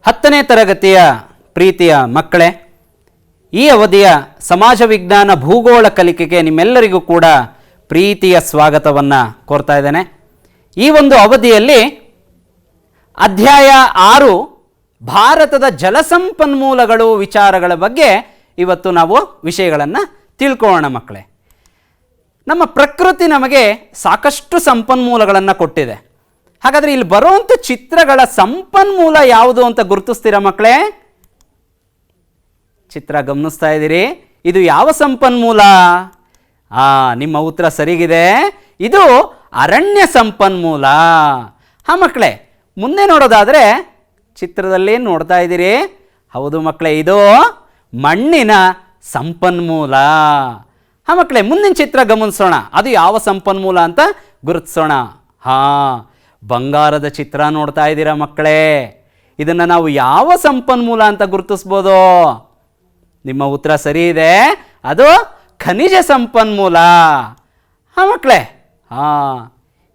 10ನೇ ತರಗತಿಯ ಪ್ರೀತಿಯ ಮಕ್ಕಳೇ, ಈ ಅವಧಿಯ ಸಮಾಜ ವಿಜ್ಞಾನ ಭೂಗೋಳ ಕಲಿಕೆಗೆ ನಿಮ್ಮೆಲ್ಲರಿಗೂ ಕೂಡ ಪ್ರೀತಿಯ ಸ್ವಾಗತವನ್ನು ಕೋರ್ತಾ ಇದ್ದೇನೆ. ಈ ಒಂದು ಅವಧಿಯಲ್ಲಿ ಅಧ್ಯಾಯ 6 ಭಾರತದ ಜಲಸಂಪನ್ಮೂಲಗಳು ವಿಚಾರಗಳ ಬಗ್ಗೆ ಇವತ್ತು ನಾವು ವಿಷಯಗಳನ್ನು ತಿಳ್ಕೊಳ್ಳೋಣ ಮಕ್ಕಳೇ. ನಮ್ಮ ಪ್ರಕೃತಿ ನಮಗೆ ಸಾಕಷ್ಟು ಸಂಪನ್ಮೂಲಗಳನ್ನು ಕೊಟ್ಟಿದೆ. ಹಾಗಾದರೆ ಇಲ್ಲಿ ಬರುವಂಥ ಚಿತ್ರಗಳ ಸಂಪನ್ಮೂಲ ಯಾವುದು ಅಂತ ಗುರುತಿಸ್ತೀರಾ ಮಕ್ಕಳೇ? ಚಿತ್ರ ಗಮನಿಸ್ತಾ ಇದ್ದೀರಿ? ಇದು ಯಾವ ಸಂಪನ್ಮೂಲ? ನಿಮ್ಮ ಉತ್ತರ ಸರಿಗಿದೆ. ಇದು ಅರಣ್ಯ ಸಂಪನ್ಮೂಲ. ಮಕ್ಕಳೇ, ಮುಂದೆ ನೋಡೋದಾದರೆ ಚಿತ್ರದಲ್ಲಿ ನೋಡ್ತಾ ಇದ್ದೀರಿ? ಹೌದು ಮಕ್ಕಳೇ, ಇದು ಮಣ್ಣಿನ ಸಂಪನ್ಮೂಲ. ಮಕ್ಕಳೇ, ಮುಂದಿನ ಚಿತ್ರ ಗಮನಿಸೋಣ. ಅದು ಯಾವ ಸಂಪನ್ಮೂಲ ಅಂತ ಗುರುತಿಸೋಣ. ಬಂಗಾರದ ಚಿತ್ರ ನೋಡ್ತಾ ಇದ್ದೀರಾ ಮಕ್ಕಳೇ? ಇದನ್ನು ನಾವು ಯಾವ ಸಂಪನ್ಮೂಲ ಅಂತ ಗುರುತಿಸ್ಬೋದು? ನಿಮ್ಮ ಉತ್ತರ ಸರಿ ಇದೆ. ಅದು ಖನಿಜ ಸಂಪನ್ಮೂಲ. ಮಕ್ಕಳೇ,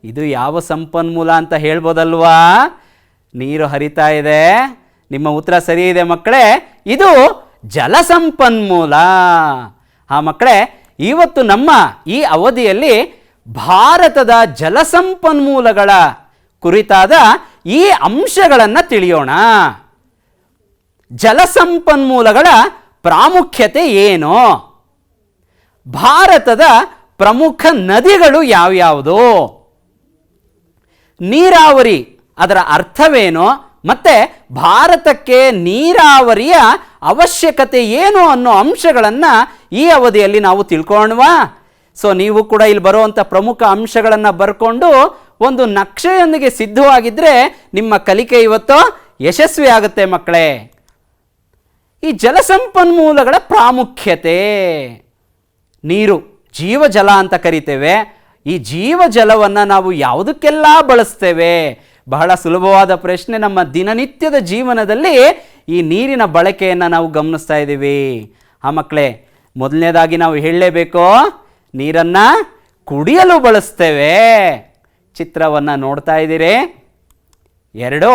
ಇದು ಯಾವ ಸಂಪನ್ಮೂಲ ಅಂತ ಹೇಳ್ಬೋದಲ್ವಾ? ನೀರು ಹರಿತಾ ಇದೆ. ನಿಮ್ಮ ಉತ್ತರ ಸರಿ ಇದೆ ಮಕ್ಕಳೇ. ಇದು ಜಲಸಂಪನ್ಮೂಲ. ಮಕ್ಕಳೇ, ಇವತ್ತು ನಮ್ಮ ಈ ಅವಧಿಯಲ್ಲಿ ಭಾರತದ ಜಲಸಂಪನ್ಮೂಲಗಳ ಕುರಿತಾದ ಈ ಅಂಶಗಳನ್ನು ತಿಳಿಯೋಣ. ಜಲಸಂಪನ್ಮೂಲಗಳ ಪ್ರಾಮುಖ್ಯತೆ ಏನು? ಭಾರತದ ಪ್ರಮುಖ ನದಿಗಳು ಯಾವ್ಯಾವುದು? ನೀರಾವರಿ ಅದರ ಅರ್ಥವೇನು? ಮತ್ತೆ ಭಾರತಕ್ಕೆ ನೀರಾವರಿಯ ಅವಶ್ಯಕತೆ ಏನು ಅನ್ನೋ ಅಂಶಗಳನ್ನು ಈ ಅವಧಿಯಲ್ಲಿ ನಾವು ತಿಳ್ಕೊಳ್ಳೋಣವಾ? ನೀವು ಕೂಡ ಇಲ್ಲಿ ಬರುವಂಥ ಪ್ರಮುಖ ಅಂಶಗಳನ್ನು ಬರ್ಕೊಂಡು ಒಂದು ನಕ್ಷೆಯೊಂದಿಗೆ ಸಿದ್ಧವಾಗಿದ್ದರೆ ನಿಮ್ಮ ಕಲಿಕೆ ಇವತ್ತು ಯಶಸ್ವಿ ಆಗುತ್ತೆ ಮಕ್ಕಳೇ. ಈ ಜಲಸಂಪನ್ಮೂಲಗಳ ಪ್ರಾಮುಖ್ಯತೆ. ನೀರು ಜೀವಜಲ ಅಂತ ಕರಿತೇವೆ. ಈ ಜೀವಜಲವನ್ನು ನಾವು ಯಾವುದಕ್ಕೆಲ್ಲ ಬಳಸ್ತೇವೆ? ಬಹಳ ಸುಲಭವಾದ ಪ್ರಶ್ನೆ. ನಮ್ಮ ದಿನನಿತ್ಯದ ಜೀವನದಲ್ಲಿ ಈ ನೀರಿನ ಬಳಕೆಯನ್ನು ನಾವು ಗಮನಿಸ್ತಾ ಇದ್ದೀವಿ. ಮಕ್ಕಳೇ, ಮೊದಲನೇದಾಗಿ ನಾವು ಹೇಳಲೇಬೇಕು, ನೀರನ್ನು ಕುಡಿಯಲು ಬಳಸ್ತೇವೆ. ಚಿತ್ರವನ್ನು ನೋಡ್ತಾ ಇದ್ದೀರಿ? 2,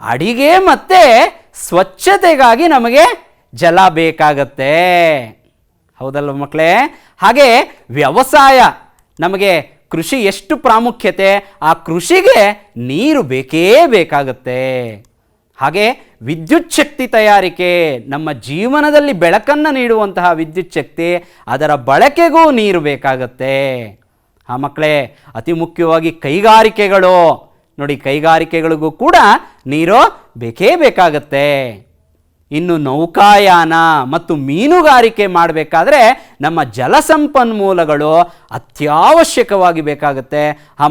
ಅಡಿಗೆ ಮತ್ತು ಸ್ವಚ್ಛತೆಗಾಗಿ ನಮಗೆ ಜಲ ಬೇಕಾಗತ್ತೆ. ಹೌದಲ್ವ ಮಕ್ಕಳೇ? ಹಾಗೆ ವ್ಯವಸಾಯ, ನಮಗೆ ಕೃಷಿ ಎಷ್ಟು ಪ್ರಾಮುಖ್ಯತೆ, ಆ ಕೃಷಿಗೆ ನೀರು ಬೇಕೇ ಬೇಕಾಗತ್ತೆ. ಹಾಗೆ ವಿದ್ಯುತ್ ಶಕ್ತಿ ತಯಾರಿಕೆ, ನಮ್ಮ ಜೀವನದಲ್ಲಿ ಬೆಳಕನ್ನು ನೀಡುವಂತಹ ವಿದ್ಯುತ್ ಶಕ್ತಿ, ಅದರ ಬಳಕೆಗೂ ನೀರು ಬೇಕಾಗತ್ತೆ. ಮಕ್ಕಳೇ, ಅತಿ ಮುಖ್ಯವಾಗಿ ಕೈಗಾರಿಕೆಗಳು ನೋಡಿ, ಕೈಗಾರಿಕೆಗಳಿಗೂ ಕೂಡ ನೀರು ಬೇಕೇ ಬೇಕಾಗತ್ತೆ. ಇನ್ನು ನೌಕಾಯಾನ ಮತ್ತು ಮೀನುಗಾರಿಕೆ ಮಾಡಬೇಕಾದ್ರೆ ನಮ್ಮ ಜಲಸಂಪನ್ಮೂಲಗಳು ಅತ್ಯವಶ್ಯಕವಾಗಿ ಬೇಕಾಗುತ್ತೆ.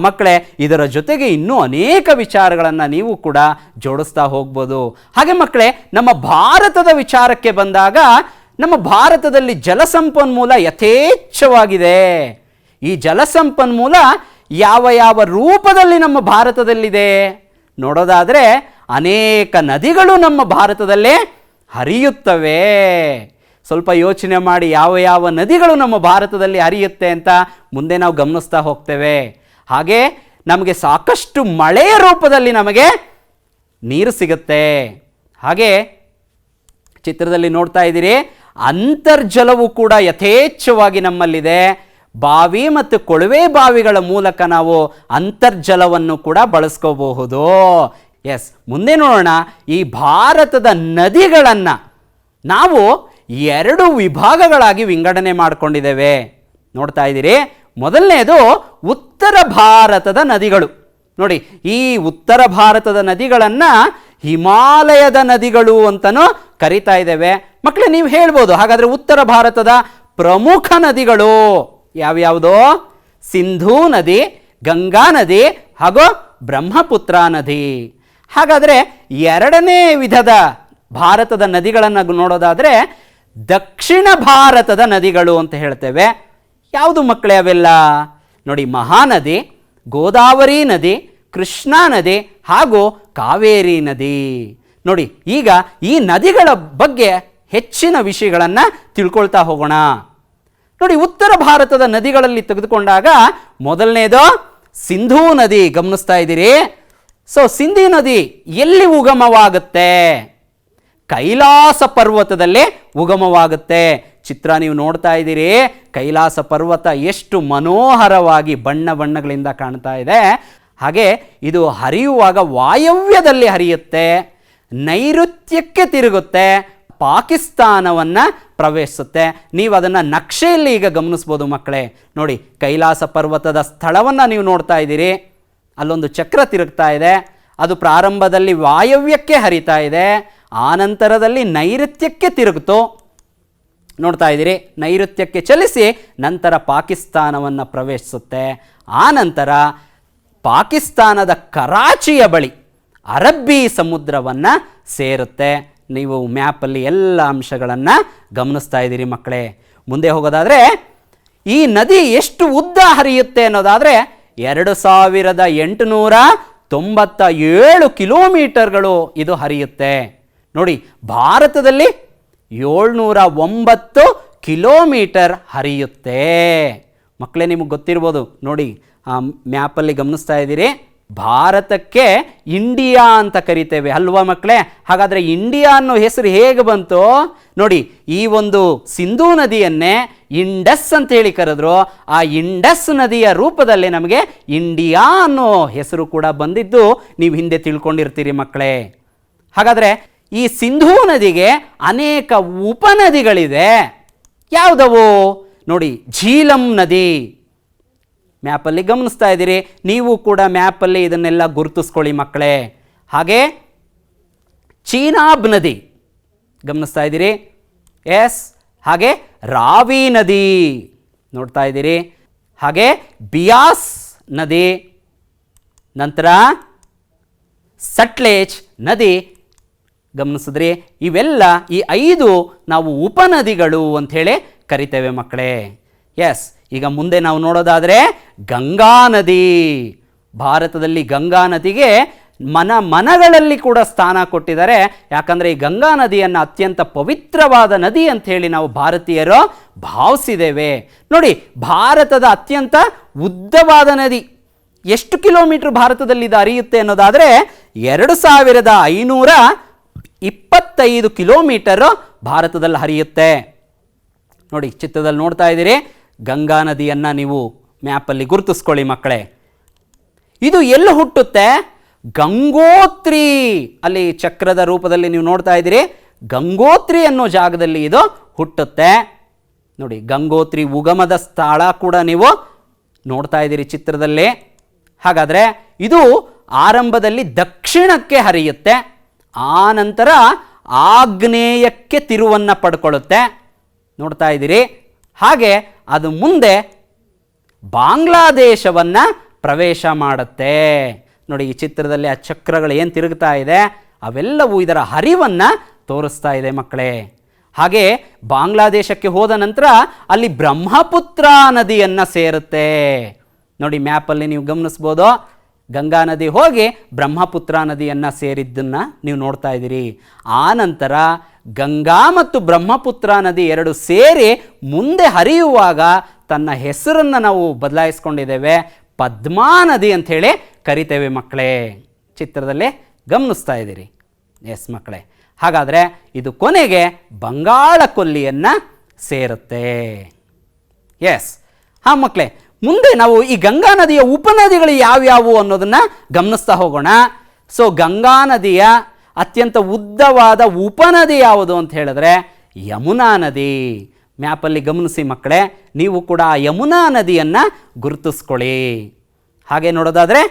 ಮಕ್ಕಳೇ, ಇದರ ಜೊತೆಗೆ ಇನ್ನೂ ಅನೇಕ ವಿಚಾರಗಳನ್ನು ನೀವು ಕೂಡ ಜೋಡಿಸ್ತಾ ಹೋಗ್ಬೋದು. ಹಾಗೆ ಮಕ್ಕಳೇ, ನಮ್ಮ ಭಾರತದ ವಿಚಾರಕ್ಕೆ ಬಂದಾಗ ನಮ್ಮ ಭಾರತದಲ್ಲಿ ಜಲಸಂಪನ್ಮೂಲ ಯಥೇಚ್ಛವಾಗಿದೆ. ಈ ಜಲಸಂಪನ್ಮೂಲ ಯಾವ ಯಾವ ರೂಪದಲ್ಲಿ ನಮ್ಮ ಭಾರತದಲ್ಲಿದೆ ನೋಡೋದಾದರೆ, ಅನೇಕ ನದಿಗಳು ನಮ್ಮ ಭಾರತದಲ್ಲೇ ಹರಿಯುತ್ತವೆ. ಸ್ವಲ್ಪ ಯೋಚನೆ ಮಾಡಿ, ಯಾವ ಯಾವ ನದಿಗಳು ನಮ್ಮ ಭಾರತದಲ್ಲಿ ಹರಿಯುತ್ತೆ ಅಂತ ಮುಂದೆ ನಾವು ಗಮನಿಸ್ತಾ ಹೋಗ್ತೇವೆ. ಹಾಗೆ ನಮಗೆ ಸಾಕಷ್ಟು ಮಳೆಯ ರೂಪದಲ್ಲಿ ನಮಗೆ ನೀರು ಸಿಗುತ್ತೆ. ಹಾಗೆ ಚಿತ್ರದಲ್ಲಿ ನೋಡ್ತಾ ಇದ್ದೀರಿ, ಅಂತರ್ಜಲವು ಕೂಡ ಯಥೇಚ್ಛವಾಗಿ ನಮ್ಮಲ್ಲಿದೆ. ಬಾವಿ ಮತ್ತು ಕೊಳವೆ ಬಾವಿಗಳ ಮೂಲಕ ನಾವು ಅಂತರ್ಜಲವನ್ನು ಕೂಡ ಬಳಸ್ಕೋಬಹುದು. ಮುಂದೆ ನೋಡೋಣ. ಈ ಭಾರತದ ನದಿಗಳನ್ನು ನಾವು 2 ವಿಭಾಗಗಳಾಗಿ ವಿಂಗಡಣೆ ಮಾಡಿಕೊಂಡಿದ್ದೇವೆ. ನೋಡ್ತಾ ಇದ್ದೀರಿ? ಮೊದಲನೇದು ಉತ್ತರ ಭಾರತದ ನದಿಗಳು. ನೋಡಿ, ಈ ಉತ್ತರ ಭಾರತದ ನದಿಗಳನ್ನು ಹಿಮಾಲಯದ ನದಿಗಳು ಅಂತಲೂ ಕರಿತಾ ಇದ್ದೇವೆ. ಮಕ್ಕಳೇ, ನೀವು ಹೇಳ್ಬೋದು, ಹಾಗಾದರೆ ಉತ್ತರ ಭಾರತದ ಪ್ರಮುಖ ನದಿಗಳು ಯಾವ್ಯಾವುದು? ಸಿಂಧೂ ನದಿ, ಗಂಗಾ ನದಿ ಹಾಗೂ ಬ್ರಹ್ಮಪುತ್ರ ನದಿ. ಹಾಗಾದರೆ 2ನೇ ವಿಧದ ಭಾರತದ ನದಿಗಳನ್ನು ನೋಡೋದಾದರೆ ದಕ್ಷಿಣ ಭಾರತದ ನದಿಗಳು ಅಂತ ಹೇಳ್ತೇವೆ. ಯಾವುದು ಮಕ್ಕಳೇ ಅವೆಲ್ಲ? ನೋಡಿ, ಮಹಾನದಿ, ಗೋದಾವರಿ ನದಿ, ಕೃಷ್ಣಾ ನದಿ ಹಾಗೂ ಕಾವೇರಿ ನದಿ. ನೋಡಿ, ಈಗ ಈ ನದಿಗಳ ಬಗ್ಗೆ ಹೆಚ್ಚಿನ ವಿಷಯಗಳನ್ನು ತಿಳ್ಕೊಳ್ತಾ ಹೋಗೋಣ. ನೋಡಿ, ಉತ್ತರ ಭಾರತದ ನದಿಗಳಲ್ಲಿ ತೆಗೆದುಕೊಂಡಾಗ ಮೊದಲನೇದು ಸಿಂಧೂ ನದಿ. ಗಮನಿಸ್ತಾ ಇದ್ದೀರಿ? ಸೊ ಸಿಂಧೂ ನದಿ ಎಲ್ಲಿ ಉಗಮವಾಗುತ್ತೆ? ಕೈಲಾಸ ಪರ್ವತದಲ್ಲೇ ಉಗಮವಾಗುತ್ತೆ. ಚಿತ್ರ ನೀವು ನೋಡ್ತಾ ಇದ್ದೀರಿ. ಕೈಲಾಸ ಪರ್ವತ ಎಷ್ಟು ಮನೋಹರವಾಗಿ ಬಣ್ಣ ಬಣ್ಣಗಳಿಂದ ಕಾಣ್ತಾ ಇದೆ. ಹಾಗೆ ಇದು ಹರಿಯುವಾಗ ವಾಯವ್ಯದಲ್ಲಿ ಹರಿಯುತ್ತೆ, ನೈಋತ್ಯಕ್ಕೆ ತಿರುಗುತ್ತೆ, ಪಾಕಿಸ್ತಾನವನ್ನು ಪ್ರವೇಶಿಸುತ್ತೆ. ನೀವು ಅದನ್ನು ನಕ್ಷೆಯಲ್ಲಿ ಈಗ ಗಮನಿಸ್ಬೋದು ಮಕ್ಕಳೇ. ನೋಡಿ, ಕೈಲಾಸ ಪರ್ವತದ ಸ್ಥಳವನ್ನು ನೀವು ನೋಡ್ತಾ ಇದ್ದೀರಿ. ಅಲ್ಲೊಂದು ಚಕ್ರ ತಿರುಗ್ತಾ ಇದೆ. ಅದು ಪ್ರಾರಂಭದಲ್ಲಿ ವಾಯವ್ಯಕ್ಕೆ ಹರಿತಾ ಇದೆ, ಆನಂತರದಲ್ಲಿ ನೈಋತ್ಯಕ್ಕೆ ತಿರುಗಿತು. ನೋಡ್ತಾ ಇದ್ದೀರಿ, ನೈಋತ್ಯಕ್ಕೆ ಚಲಿಸಿ ನಂತರ ಪಾಕಿಸ್ತಾನವನ್ನು ಪ್ರವೇಶಿಸುತ್ತೆ. ಆನಂತರ ಪಾಕಿಸ್ತಾನದ ಕರಾಚಿಯ ಬಳಿ ಅರಬ್ಬಿ ಸಮುದ್ರವನ್ನು ಸೇರುತ್ತೆ. ನೀವು ಮ್ಯಾಪಲ್ಲಿ ಎಲ್ಲ ಅಂಶಗಳನ್ನು ಗಮನಿಸ್ತಾ ಇದ್ದೀರಿ ಮಕ್ಕಳೇ. ಮುಂದೆ ಹೋಗೋದಾದರೆ ಈ ನದಿ ಎಷ್ಟು ಉದ್ದ ಹರಿಯುತ್ತೆ ಅನ್ನೋದಾದರೆ 2897 ಕಿಲೋಮೀಟರ್ಗಳು ಇದು ಹರಿಯುತ್ತೆ. ನೋಡಿ, ಭಾರತದಲ್ಲಿ 709 ಕಿಲೋಮೀಟರ್ ಹರಿಯುತ್ತೆ. ಮಕ್ಕಳೇ, ನಿಮಗೆ ಗೊತ್ತಿರ್ಬೋದು. ನೋಡಿ, ಮ್ಯಾಪಲ್ಲಿ ಗಮನಿಸ್ತಾ ಇದ್ದೀರಿ. ಭಾರತಕ್ಕೆ ಇಂಡಿಯಾ ಅಂತ ಕರಿತೇವೆ ಅಲ್ವಾ ಮಕ್ಕಳೇ? ಹಾಗಾದರೆ ಇಂಡಿಯಾ ಅನ್ನೋ ಹೆಸರು ಹೇಗೆ ಬಂತು? ನೋಡಿ, ಈ ಒಂದು ಸಿಂಧೂ ನದಿಯನ್ನೇ ಇಂಡಸ್ ಅಂತ ಹೇಳಿ ಕರೆದ್ರು. ಆ ಇಂಡಸ್ ನದಿಯ ರೂಪದಲ್ಲಿ ನಮಗೆ ಇಂಡಿಯಾ ಅನ್ನೋ ಹೆಸರು ಕೂಡ ಬಂದಿದ್ದು ನೀವು ಹಿಂದೆ ತಿಳ್ಕೊಂಡಿರ್ತೀರಿ ಮಕ್ಕಳೇ. ಹಾಗಾದರೆ ಈ ಸಿಂಧೂ ನದಿಗೆ ಅನೇಕ ಉಪನದಿಗಳಿದೆ. ಯಾವುದವು? ನೋಡಿ, ಝೀಲಂ ನದಿ. ಮ್ಯಾಪಲ್ಲಿ ಗಮನಿಸ್ತಾ ಇದ್ದೀರಿ. ನೀವು ಕೂಡ ಮ್ಯಾಪಲ್ಲಿ ಇದನ್ನೆಲ್ಲ ಗುರುತಿಸ್ಕೊಳ್ಳಿ ಮಕ್ಕಳೇ. ಹಾಗೆ ಚೀನಾಬ್ ನದಿ ಗಮನಿಸ್ತಾ ಇದ್ದೀರಿ. ಎಸ್. ಹಾಗೆ ರಾವಿ ನದಿ ನೋಡ್ತಾ ಇದ್ದೀರಿ. ಹಾಗೆ ಬಿಯಾಸ್ ನದಿ, ನಂತರ ಸಟ್ಲೇಜ್ ನದಿ ಗಮನಿಸಿದ್ರಿ. ಇವೆಲ್ಲ ಈ 5 ನಾವು ಉಪನದಿಗಳು ಅಂಥೇಳಿ ಕರಿತೇವೆ ಮಕ್ಕಳೇ. ಎಸ್. ಈಗ ಮುಂದೆ ನಾವು ನೋಡೋದಾದರೆ ಗಂಗಾ ನದಿ. ಭಾರತದಲ್ಲಿ ಗಂಗಾ ನದಿಗೆ ಮನಗಳಲ್ಲಿ ಕೂಡ ಸ್ಥಾನ ಕೊಟ್ಟಿದ್ದಾರೆ. ಯಾಕಂದರೆ ಈ ಗಂಗಾ ನದಿಯನ್ನು ಅತ್ಯಂತ ಪವಿತ್ರವಾದ ನದಿ ಅಂಥೇಳಿ ನಾವು ಭಾರತೀಯರು ಭಾವಿಸಿದ್ದೇವೆ. ನೋಡಿ, ಭಾರತದ ಅತ್ಯಂತ ಉದ್ದವಾದ ನದಿ ಎಷ್ಟು ಕಿಲೋಮೀಟರ್ ಭಾರತದಲ್ಲಿ ಇದು ಹರಿಯುತ್ತೆ ಅನ್ನೋದಾದರೆ 2525 ಕಿಲೋಮೀಟರ್ ಭಾರತದಲ್ಲಿ ಹರಿಯುತ್ತೆ. ನೋಡಿ, ಚಿತ್ರದಲ್ಲಿ ನೋಡ್ತಾ ಇದ್ದೀರಿ. ಗಂಗಾ ನದಿಯನ್ನು ನೀವು ಮ್ಯಾಪಲ್ಲಿ ಗುರುತಿಸ್ಕೊಳ್ಳಿ ಮಕ್ಕಳೇ. ಇದು ಎಲ್ಲಿ ಹುಟ್ಟುತ್ತೆ? ಗಂಗೋತ್ರಿ. ಅಲ್ಲಿ ಚಕ್ರದ ರೂಪದಲ್ಲಿ ನೀವು ನೋಡ್ತಾ ಇದ್ದೀರಿ. ಗಂಗೋತ್ರಿ ಅನ್ನೋ ಜಾಗದಲ್ಲಿ ಇದು ಹುಟ್ಟುತ್ತೆ. ನೋಡಿ, ಗಂಗೋತ್ರಿ ಉಗಮದ ಸ್ಥಳ ಕೂಡ ನೀವು ನೋಡ್ತಾ ಇದ್ದೀರಿ ಚಿತ್ರದಲ್ಲಿ. ಹಾಗಾದರೆ ಇದು ಆರಂಭದಲ್ಲಿ ದಕ್ಷಿಣಕ್ಕೆ ಹರಿಯುತ್ತೆ, ಆನಂತರ ಆಗ್ನೇಯಕ್ಕೆ ತಿರುವನ್ನು ಪಡ್ಕೊಳ್ಳುತ್ತೆ. ನೋಡ್ತಾ ಇದ್ದೀರಿ. ಹಾಗೆ ಅದು ಮುಂದೆ ಬಾಂಗ್ಲಾದೇಶವನ್ನು ಪ್ರವೇಶ ಮಾಡುತ್ತೆ. ನೋಡಿ, ಈ ಚಿತ್ರದಲ್ಲಿ ಆ ಚಕ್ರಗಳು ಏನು ತಿರುಗ್ತಾ ಇದೆ ಅವೆಲ್ಲವೂ ಇದರ ಹರಿವನ್ನು ತೋರಿಸ್ತಾ ಇದೆ ಮಕ್ಕಳೇ. ಹಾಗೆ ಬಾಂಗ್ಲಾದೇಶಕ್ಕೆ ಹೋದ ನಂತರ ಅಲ್ಲಿ ಬ್ರಹ್ಮಪುತ್ರ ನದಿಯನ್ನು ಸೇರುತ್ತೆ. ನೋಡಿ, ಮ್ಯಾಪಲ್ಲಿ ನೀವು ಗಮನಿಸ್ಬೋದು. ಗಂಗಾ ನದಿ ಹೋಗಿ ಬ್ರಹ್ಮಪುತ್ರ ನದಿಯನ್ನು ಸೇರಿದ್ದನ್ನು ನೀವು ನೋಡ್ತಾ ಇದ್ದೀರಿ. ಆ ನಂತರ ಗಂಗಾ ಮತ್ತು ಬ್ರಹ್ಮಪುತ್ರ ನದಿ 2 ಸೇರಿ ಮುಂದೆ ಹರಿಯುವಾಗ ತನ್ನ ಹೆಸರನ್ನು ನಾವು ಬದಲಾಯಿಸ್ಕೊಂಡಿದ್ದೇವೆ. ಪದ್ಮಾ ನದಿ ಅಂಥೇಳಿ ಕರಿತೇವೆ ಮಕ್ಕಳೇ. ಚಿತ್ರದಲ್ಲಿ ಗಮನಿಸ್ತಾ ಇದ್ದೀರಿ. ಎಸ್ ಮಕ್ಕಳೇ. ಹಾಗಾದರೆ ಇದು ಕೊನೆಗೆ ಬಂಗಾಳ ಕೊಲ್ಲಿಯನ್ನು ಸೇರುತ್ತೆ. ಎಸ್. ಹಾಂ ಮಕ್ಕಳೇ, ಮುಂದೆ ನಾವು ಈ ಗಂಗಾ ನದಿಯ ಉಪನದಿಗಳು ಯಾವ್ಯಾವು ಅನ್ನೋದನ್ನು ಗಮನಿಸ್ತಾ ಹೋಗೋಣ. ಸೊ ಗಂಗಾ ನದಿಯ ಅತ್ಯಂತ ಉದ್ದವಾದ ಉಪನದಿ ಯಾವುದು ಅಂತ ಹೇಳಿದ್ರೆ ಯಮುನಾ ನದಿ. ಮ್ಯಾಪಲ್ಲಿ ಗಮನಿಸಿ ಮಕ್ಕಳೇ, ನೀವು ಕೂಡ ಆ ಯಮುನಾ ನದಿಯನ್ನು ಗುರುತಿಸ್ಕೊಳ್ಳಿ. ಹಾಗೆ ನೋಡೋದಾದರೆ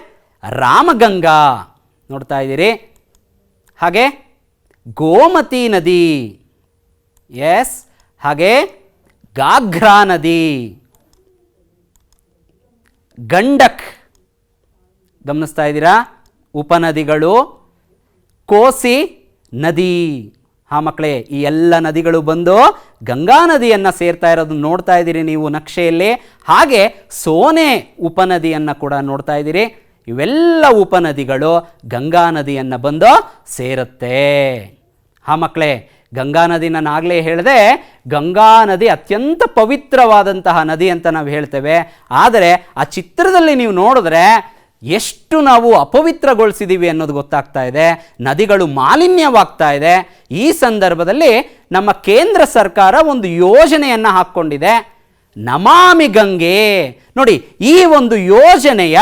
ರಾಮಗಂಗಾ ನೋಡ್ತಾ ಇದ್ದೀರಿ. ಹಾಗೆ ಗೋಮತಿ ನದಿ. ಎಸ್. ಹಾಗೆ ಗಾಘ್ರಾ ನದಿ, ಗಂಡಕ್ ಗಮನಿಸ್ತಾ ಇದ್ದೀರಾ ಉಪನದಿಗಳು. ಕೋಸಿ ನದಿ. ಹಾಂ ಮಕ್ಕಳೇ, ಈ ಎಲ್ಲ ನದಿಗಳು ಬಂದು ಗಂಗಾ ನದಿಯನ್ನು ಸೇರ್ತಾ ಇರೋದನ್ನು ನೋಡ್ತಾ ಇದ್ದೀರಿ ನೀವು ನಕ್ಷೆಯಲ್ಲಿ. ಹಾಗೆ ಸೋನೆ ಉಪನದಿಯನ್ನು ಕೂಡ ನೋಡ್ತಾ ಇದ್ದೀರಿ. ಇವೆಲ್ಲ ಉಪನದಿಗಳು ಗಂಗಾ ನದಿಯನ್ನು ಬಂದು ಸೇರುತ್ತೆ. ಹಾಂ ಮಕ್ಕಳೇ, ಗಂಗಾ ನದಿ ನಾನು ಆಗಲೇ ಹೇಳಿದೆ, ಗಂಗಾ ನದಿ ಅತ್ಯಂತ ಪವಿತ್ರವಾದಂತಹ ನದಿ ಅಂತ ನಾವು ಹೇಳ್ತೇವೆ. ಆದರೆ ಆ ಚಿತ್ರದಲ್ಲಿ ನೀವು ನೋಡಿದ್ರೆ ಎಷ್ಟು ನಾವು ಅಪವಿತ್ರಗೊಳಿಸಿದ್ದೀವಿ ಅನ್ನೋದು ಗೊತ್ತಾಗ್ತಾ ಇದೆ. ನದಿಗಳು ಮಾಲಿನ್ಯವಾಗ್ತಾ ಇದೆ. ಈ ಸಂದರ್ಭದಲ್ಲಿ ನಮ್ಮ ಕೇಂದ್ರ ಸರ್ಕಾರ ಒಂದು ಯೋಜನೆಯನ್ನು ಹಾಕ್ಕೊಂಡಿದೆ, ನಮಾಮಿ ಗಂಗೆ. ನೋಡಿ, ಈ ಒಂದು ಯೋಜನೆಯ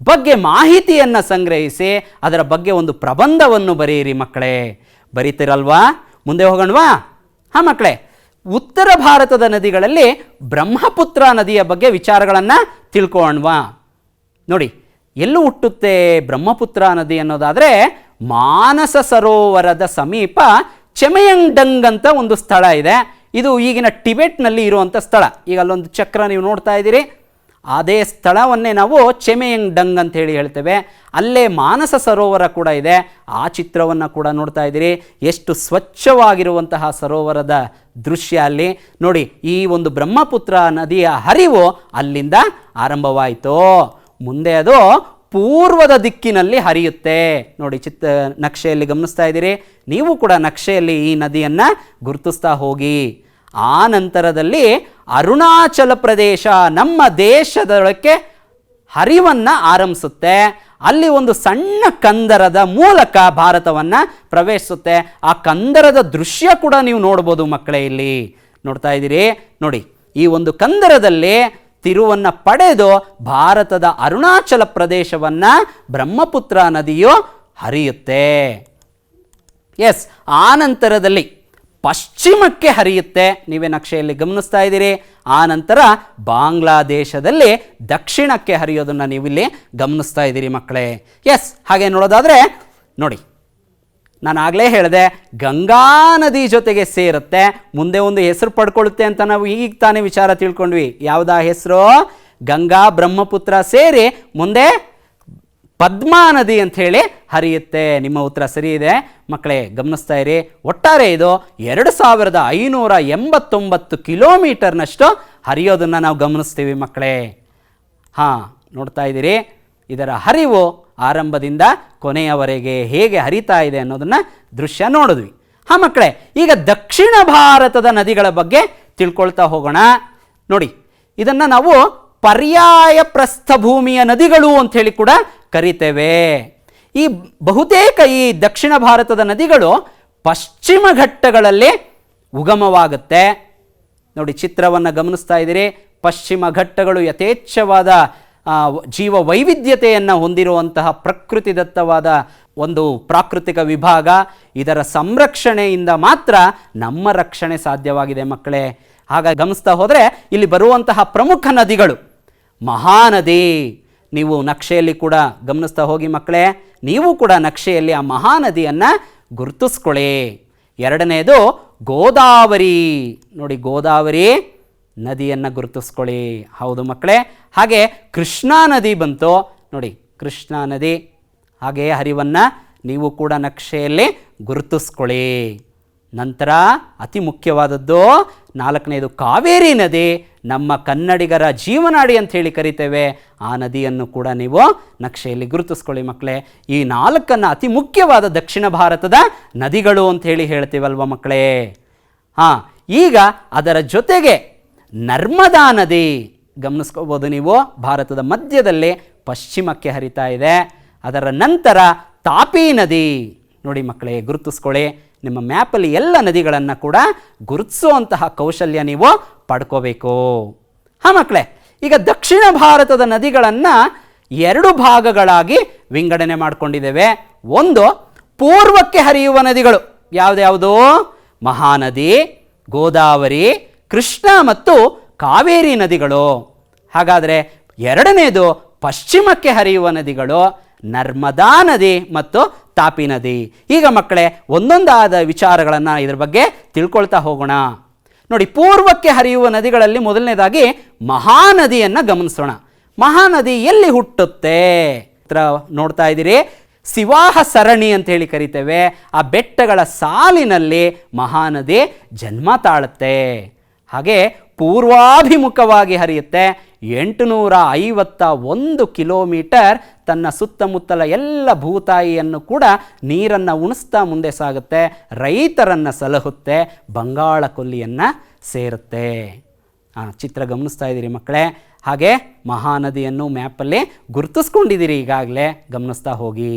ಬಗ್ಗೆ ಮಾಹಿತಿಯನ್ನು ಸಂಗ್ರಹಿಸಿ ಅದರ ಬಗ್ಗೆ ಒಂದು ಪ್ರಬಂಧವನ್ನು ಬರೆಯಿರಿ ಮಕ್ಕಳೇ. ಬರೀತಿರಲ್ವಾ? ಮುಂದೆ ಹೋಗೋಣವಾ? ಹಾಂ ಮಕ್ಕಳೇ, ಉತ್ತರ ಭಾರತದ ನದಿಗಳಲ್ಲಿ ಬ್ರಹ್ಮಪುತ್ರ ನದಿಯ ಬಗ್ಗೆ ವಿಚಾರಗಳನ್ನು ತಿಳ್ಕೊಳ್ಳೋಣವಾ? ನೋಡಿ, ಎಲ್ಲೂ ಹುಟ್ಟುತ್ತೆ ಬ್ರಹ್ಮಪುತ್ರ ನದಿ ಅನ್ನೋದಾದರೆ ಮಾನಸ ಸರೋವರದ ಸಮೀಪ ಚೆಮೆಯಂಗ್ಡಂಗ್ ಅಂತ ಒಂದು ಸ್ಥಳ ಇದೆ. ಇದು ಈಗಿನ ಟಿಬೆಟ್ನಲ್ಲಿ ಇರುವಂಥ ಸ್ಥಳ. ಈಗ ಅಲ್ಲೊಂದು ಚಕ್ರ ನೀವು ನೋಡ್ತಾ ಇದ್ದೀರಿ, ಅದೇ ಸ್ಥಳವನ್ನೇ ನಾವು ಚೆಮೆಯಂಗ್ಡಂಗ್ ಅಂತ ಹೇಳಿ ಹೇಳ್ತೇವೆ. ಅಲ್ಲೇ ಮಾನಸ ಸರೋವರ ಕೂಡ ಇದೆ. ಆ ಚಿತ್ರವನ್ನು ಕೂಡ ನೋಡ್ತಾ ಇದ್ದೀರಿ. ಎಷ್ಟು ಸ್ವಚ್ಛವಾಗಿರುವಂತಹ ಸರೋವರದ ದೃಶ್ಯ ಅಲ್ಲಿ ನೋಡಿ. ಈ ಒಂದು ಬ್ರಹ್ಮಪುತ್ರ ನದಿಯ ಹರಿವು ಅಲ್ಲಿಂದ ಆರಂಭವಾಯಿತು. ಮುಂದೆ ಅದು ಪೂರ್ವದ ದಿಕ್ಕಿನಲ್ಲಿ ಹರಿಯುತ್ತೆ. ನೋಡಿ, ನಕ್ಷೆಯಲ್ಲಿ ಗಮನಿಸ್ತಾ ಇದ್ದೀರಿ. ನೀವು ಕೂಡ ನಕ್ಷೆಯಲ್ಲಿ ಈ ನದಿಯನ್ನು ಗುರುತಿಸ್ತಾ ಹೋಗಿ. ಆ ನಂತರದಲ್ಲಿ ಅರುಣಾಚಲ ಪ್ರದೇಶ ನಮ್ಮ ದೇಶದೊಳಕ್ಕೆ ಹರಿವನ್ನು ಆರಂಭಿಸುತ್ತೆ. ಅಲ್ಲಿ ಒಂದು ಸಣ್ಣ ಕಂದರದ ಮೂಲಕ ಭಾರತವನ್ನು ಪ್ರವೇಶಿಸುತ್ತೆ. ಆ ಕಂದರದ ದೃಶ್ಯ ಕೂಡ ನೀವು ನೋಡ್ಬೋದು ಮಕ್ಕಳೇ. ಇಲ್ಲಿ ನೋಡ್ತಾ ಇದ್ದೀರಿ. ನೋಡಿ, ಈ ಒಂದು ಕಂದರದಲ್ಲಿ ತಿರುವನ್ನು ಪಡೆದು ಭಾರತದ ಅರುಣಾಚಲ ಪ್ರದೇಶವನ್ನು ಬ್ರಹ್ಮಪುತ್ರ ನದಿಯು ಹರಿಯುತ್ತೆ. ಎಸ್, ಆ ನಂತರದಲ್ಲಿ ಪಶ್ಚಿಮಕ್ಕೆ ಹರಿಯುತ್ತೆ. ನೀವೇ ನಕ್ಷೆಯಲ್ಲಿ ಗಮನಿಸ್ತಾ ಇದ್ದೀರಿ. ಆ ನಂತರ ಬಾಂಗ್ಲಾದೇಶದಲ್ಲಿ ದಕ್ಷಿಣಕ್ಕೆ ಹರಿಯೋದನ್ನು ನೀವಿಲ್ಲಿ ಗಮನಿಸ್ತಾ ಇದ್ದೀರಿ ಮಕ್ಕಳೇ. ಎಸ್, ಹಾಗೆ ನೋಡೋದಾದರೆ ನೋಡಿ, ನಾನು ಆಗಲೇ ಹೇಳಿದೆ ಗಂಗಾ ನದಿ ಜೊತೆಗೆ ಸೇರುತ್ತೆ, ಮುಂದೆ ಒಂದು ಹೆಸರು ಪಡ್ಕೊಳ್ಳುತ್ತೆ ಅಂತ ನಾವು ಈಗ ತಾನೇ ವಿಚಾರ ತಿಳ್ಕೊಂಡ್ವಿ. ಯಾವುದಾ ಹೆಸರು? ಗಂಗಾ ಬ್ರಹ್ಮಪುತ್ರ ಸೇರಿ ಮುಂದೆ ಪದ್ಮಾ ನದಿ ಅಂಥೇಳಿ ಹರಿಯುತ್ತೆ. ನಿಮ್ಮ ಉತ್ತರ ಸರಿ ಇದೆ ಮಕ್ಕಳೇ, ಗಮನಿಸ್ತಾ ಇರಿ. ಒಟ್ಟಾರೆ ಇದು 2589 ಕಿಲೋಮೀಟರ್ನಷ್ಟು ಹರಿಯೋದನ್ನು ನಾವು ಗಮನಿಸ್ತೀವಿ ಮಕ್ಕಳೇ. ಹಾಂ, ನೋಡ್ತಾ ಇದ್ದೀರಿ. ಇದರ ಹರಿವು ಆರಂಭದಿಂದ ಕೊನೆಯವರೆಗೆ ಹೇಗೆ ಹರಿತಾ ಇದೆ ಅನ್ನೋದನ್ನು ದೃಶ್ಯ ನೋಡಿದ್ವಿ. ಹಾಂ ಮಕ್ಕಳೇ, ಈಗ ದಕ್ಷಿಣ ಭಾರತದ ನದಿಗಳ ಬಗ್ಗೆ ತಿಳ್ಕೊಳ್ತಾ ಹೋಗೋಣ. ನೋಡಿ, ಇದನ್ನು ನಾವು ಪರ್ಯಾಯ ಪ್ರಸ್ಥಭೂಮಿಯ ನದಿಗಳು ಅಂಥೇಳಿ ಕೂಡ ಕರಿತೇವೆ. ಈ ಬಹುತೇಕ ಈ ದಕ್ಷಿಣ ಭಾರತದ ನದಿಗಳು ಪಶ್ಚಿಮ ಘಟ್ಟಗಳಲ್ಲಿ ಉಗಮವಾಗುತ್ತೆ. ನೋಡಿ, ಚಿತ್ರವನ್ನು ಗಮನಿಸ್ತಾ ಇದ್ದೀರಿ. ಪಶ್ಚಿಮ ಘಟ್ಟಗಳು ಯಥೇಚ್ಛವಾದ ಜೀವ ವೈವಿಧ್ಯತೆಯನ್ನು ಹೊಂದಿರುವಂತಹ ಪ್ರಕೃತಿದತ್ತವಾದ ಒಂದು ಪ್ರಾಕೃತಿಕ ವಿಭಾಗ. ಇದರ ಸಂರಕ್ಷಣೆಯಿಂದ ಮಾತ್ರ ನಮ್ಮ ರಕ್ಷಣೆ ಸಾಧ್ಯವಾಗಿದೆ ಮಕ್ಕಳೇ. ಹಾಗಾಗಿ ಗಮನಿಸ್ತಾ ಹೋದರೆ ಇಲ್ಲಿ ಬರುವಂತಹ ಪ್ರಮುಖ ನದಿಗಳು ಮಹಾನದಿ. ನೀವು ನಕ್ಷೆಯಲ್ಲಿ ಕೂಡ ಗಮನಿಸ್ತಾ ಹೋಗಿ ಮಕ್ಕಳೇ. ನೀವು ಕೂಡ ನಕ್ಷೆಯಲ್ಲಿ ಆ ಮಹಾನದಿಯನ್ನು ಗುರುತಿಸ್ಕೊಳ್ಳಿ. ಎರಡನೆಯದು ಗೋದಾವರಿ. ನೋಡಿ, ಗೋದಾವರಿ ನದಿಯನ್ನು ಗುರುತಿಸ್ಕೊಳ್ಳಿ. ಹೌದು ಮಕ್ಕಳೇ. ಹಾಗೆ ಕೃಷ್ಣಾ ನದಿ ಬಂತು. ನೋಡಿ, ಕೃಷ್ಣಾ ನದಿ ಹಾಗೆ ಹರಿವನ್ನು ನೀವು ಕೂಡ ನಕ್ಷೆಯಲ್ಲಿ ಗುರುತಿಸ್ಕೊಳ್ಳಿ. ನಂತರ ಅತಿ ಮುಖ್ಯವಾದದ್ದು ನಾಲ್ಕನೆಯದು ಕಾವೇರಿ ನದಿ. ನಮ್ಮ ಕನ್ನಡಿಗರ ಜೀವನಾಡಿ ಅಂತ ಹೇಳಿ ಕರಿತೇವೆ. ಆ ನದಿಯನ್ನು ಕೂಡ ನೀವು ನಕ್ಷೆಯಲ್ಲಿ ಗುರುತಿಸ್ಕೊಳ್ಳಿ ಮಕ್ಕಳೇ. ಈ ನಾಲ್ಕನ್ನು ಅತಿ ಮುಖ್ಯವಾದ ದಕ್ಷಿಣ ಭಾರತದ ನದಿಗಳು ಅಂತ ಹೇಳಿ ಹೇಳ್ತೀವಲ್ವ ಮಕ್ಕಳೇ. ಹಾಂ, ಈಗ ಅದರ ಜೊತೆಗೆ ನರ್ಮದಾ ನದಿ ಗಮನಿಸ್ಕೋಬೋದು ನೀವು. ಭಾರತದ ಮಧ್ಯದಲ್ಲಿ ಪಶ್ಚಿಮಕ್ಕೆ ಹರಿತಾ ಇದೆ. ಅದರ ನಂತರ ತಾಪಿ ನದಿ. ನೋಡಿ ಮಕ್ಕಳೇ, ಗುರುತಿಸ್ಕೊಳ್ಳಿ. ನಿಮ್ಮ ಮ್ಯಾಪಲ್ಲಿ ಎಲ್ಲ ನದಿಗಳನ್ನು ಕೂಡ ಗುರುತಿಸುವಂತಹ ಕೌಶಲ್ಯ ನೀವು ಪಡ್ಕೋಬೇಕು. ಹಾಂ ಮಕ್ಕಳೇ, ಈಗ ದಕ್ಷಿಣ ಭಾರತದ ನದಿಗಳನ್ನು 2 ಭಾಗಗಳಾಗಿ ವಿಂಗಡಣೆ ಮಾಡಿಕೊಂಡಿದ್ದೇವೆ. ಒಂದು ಪೂರ್ವಕ್ಕೆ ಹರಿಯುವ ನದಿಗಳು. ಯಾವುದ್ಯಾವುದು? ಮಹಾನದಿ, ಗೋದಾವರಿ, ಕೃಷ್ಣ ಮತ್ತು ಕಾವೇರಿ ನದಿಗಳು. ಹಾಗಾದರೆ ಎರಡನೇದು ಪಶ್ಚಿಮಕ್ಕೆ ಹರಿಯುವ ನದಿಗಳು, ನರ್ಮದಾ ನದಿ ಮತ್ತು ತಾಪಿ ನದಿ. ಈಗ ಮಕ್ಕಳೇ, ಒಂದೊಂದಾದ ವಿಚಾರಗಳನ್ನು ಇದರ ಬಗ್ಗೆ ತಿಳ್ಕೊಳ್ತಾ ಹೋಗೋಣ. ನೋಡಿ, ಪೂರ್ವಕ್ಕೆ ಹರಿಯುವ ನದಿಗಳಲ್ಲಿ ಮೊದಲನೇದಾಗಿ ಮಹಾನದಿಯನ್ನು ಗಮನಿಸೋಣ. ಮಹಾನದಿ ಎಲ್ಲಿ ಹುಟ್ಟುತ್ತೆ? ನೋಡ್ತಾ ಇದ್ದೀರಿ, ಸಿವಾಹ ಸರಣಿ ಅಂತ ಹೇಳಿ ಕರಿತೇವೆ. ಆ ಬೆಟ್ಟಗಳ ಸಾಲಿನಲ್ಲಿ ಮಹಾನದಿ ಜನ್ಮ ತಾಳುತ್ತೆ. ಹಾಗೆ ಪೂರ್ವಾಭಿಮುಖವಾಗಿ ಹರಿಯುತ್ತೆ. 851 ಕಿಲೋಮೀಟರ್ ತನ್ನ ಸುತ್ತಮುತ್ತಲ ಎಲ್ಲ ಭೂತಾಯಿಯನ್ನು ಕೂಡ ನೀರನ್ನು ಉಣಿಸ್ತಾ ಮುಂದೆ ಸಾಗುತ್ತೆ. ರೈತರನ್ನು ಸಲಹುತ್ತೆ, ಬಂಗಾಳ ಕೊಲ್ಲಿಯನ್ನು ಸೇರುತ್ತೆ. ಚಿತ್ರ ಗಮನಿಸ್ತಾ ಇದ್ದೀರಿ ಮಕ್ಕಳೇ. ಹಾಗೆ ಮಹಾನದಿಯನ್ನು ಮ್ಯಾಪಲ್ಲಿ ಗುರುತಿಸ್ಕೊಂಡಿದ್ದೀರಿ ಈಗಾಗಲೇ, ಗಮನಿಸ್ತಾ ಹೋಗಿ.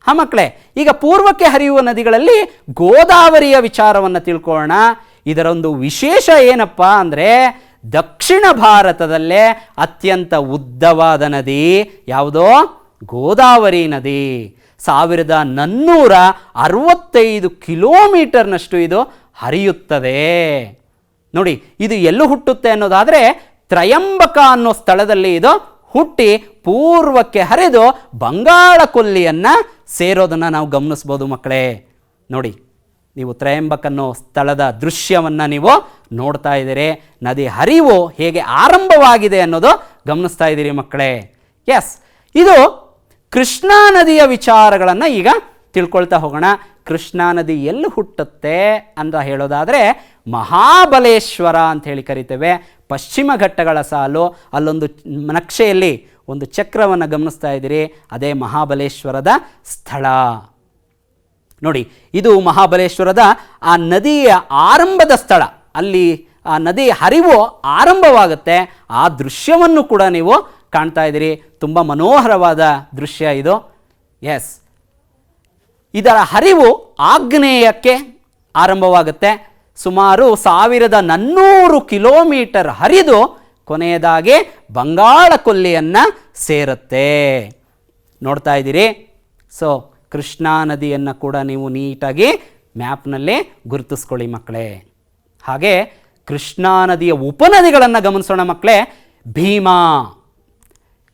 ಹಾಂ ಮಕ್ಕಳೇ, ಈಗ ಪೂರ್ವಕ್ಕೆ ಹರಿಯುವ ನದಿಗಳಲ್ಲಿ ಗೋದಾವರಿಯ ವಿಚಾರವನ್ನು ತಿಳ್ಕೊಳ್ಳೋಣ. ಇದರೊಂದು ವಿಶೇಷ ಏನಪ್ಪ ಅಂದರೆ, ದಕ್ಷಿಣ ಭಾರತದಲ್ಲೇ ಅತ್ಯಂತ ಉದ್ದವಾದ ನದಿ ಯಾವುದೋ? ಗೋದಾವರಿ ನದಿ. 1465 ಕಿಲೋಮೀಟರ್ನಷ್ಟು ಇದು ಹರಿಯುತ್ತದೆ. ನೋಡಿ, ಇದು ಎಲ್ಲೂ ಹುಟ್ಟುತ್ತೆ ಅನ್ನೋದಾದರೆ ತ್ರಯಂಬಕ ಅನ್ನೋ ಸ್ಥಳದಲ್ಲಿ ಇದು ಹುಟ್ಟಿ ಪೂರ್ವಕ್ಕೆ ಹರಿದು ಬಂಗಾಳ ಕೊಲ್ಲಿಯನ್ನು ಸೇರೋದನ್ನು ನಾವು ಗಮನಿಸ್ಬೋದು ಮಕ್ಕಳೇ. ನೋಡಿ, ನೀವು ತ್ರಯಂಬಕ ಅನ್ನೋ ಸ್ಥಳದ ದೃಶ್ಯವನ್ನು ನೀವು ನೋಡ್ತಾ ಇದ್ದೀರಿ. ನದಿ ಹರಿವು ಹೇಗೆ ಆರಂಭವಾಗಿದೆ ಅನ್ನೋದು ಗಮನಿಸ್ತಾ ಇದ್ದೀರಿ ಮಕ್ಕಳೇ. ಎಸ್, ಇದು ಕೃಷ್ಣಾ ನದಿಯ ವಿಚಾರಗಳನ್ನು ಈಗ ತಿಳ್ಕೊಳ್ತಾ ಹೋಗೋಣ. ಕೃಷ್ಣಾ ನದಿ ಎಲ್ಲಿ ಹುಟ್ಟುತ್ತೆ ಅಂತ ಹೇಳೋದಾದರೆ ಮಹಾಬಲೇಶ್ವರ ಅಂತ ಹೇಳಿ ಕರಿತೇವೆ. ಪಶ್ಚಿಮ ಘಟ್ಟಗಳ ಸಾಲು, ಅಲ್ಲೊಂದು ನಕ್ಷೆಯಲ್ಲಿ ಒಂದು ಚಕ್ರವನ್ನು ಗಮನಿಸ್ತಾ ಇದ್ದೀರಿ, ಅದೇ ಮಹಾಬಲೇಶ್ವರದ ಸ್ಥಳ. ನೋಡಿ, ಇದು ಮಹಾಬಲೇಶ್ವರದ ಆ ನದಿಯ ಆರಂಭದ ಸ್ಥಳ. ಅಲ್ಲಿ ಆ ನದಿ ಹರಿವು ಆರಂಭವಾಗುತ್ತೆ. ಆ ದೃಶ್ಯವನ್ನು ಕೂಡ ನೀವು ಕಾಣ್ತಾ ಇದ್ದೀರಿ. ತುಂಬ ಮನೋಹರವಾದ ದೃಶ್ಯ ಇದು. ಎಸ್, ಇದರ ಹರಿವು ಆಗ್ನೇಯಕ್ಕೆ ಆರಂಭವಾಗುತ್ತೆ. ಸುಮಾರು 1400 ಕಿಲೋಮೀಟರ್ ಹರಿದು ಕೊನೆಯದಾಗಿ ಬಂಗಾಳ ಕೊಲ್ಲಿಯನ್ನು ಸೇರುತ್ತೆ. ನೋಡ್ತಾ ಇದ್ದೀರಿ. ಸೊ ಕೃಷ್ಣಾ ನದಿಯನ್ನು ಕೂಡ ನೀವು ನೀಟಾಗಿ ಮ್ಯಾಪ್ನಲ್ಲಿ ಗುರುತಿಸ್ಕೊಳ್ಳಿ ಮಕ್ಕಳೇ. ಹಾಗೆ ಕೃಷ್ಣಾ ನದಿಯ ಉಪನದಿಗಳನ್ನು ಗಮನಿಸೋಣ ಮಕ್ಕಳೇ. ಭೀಮಾ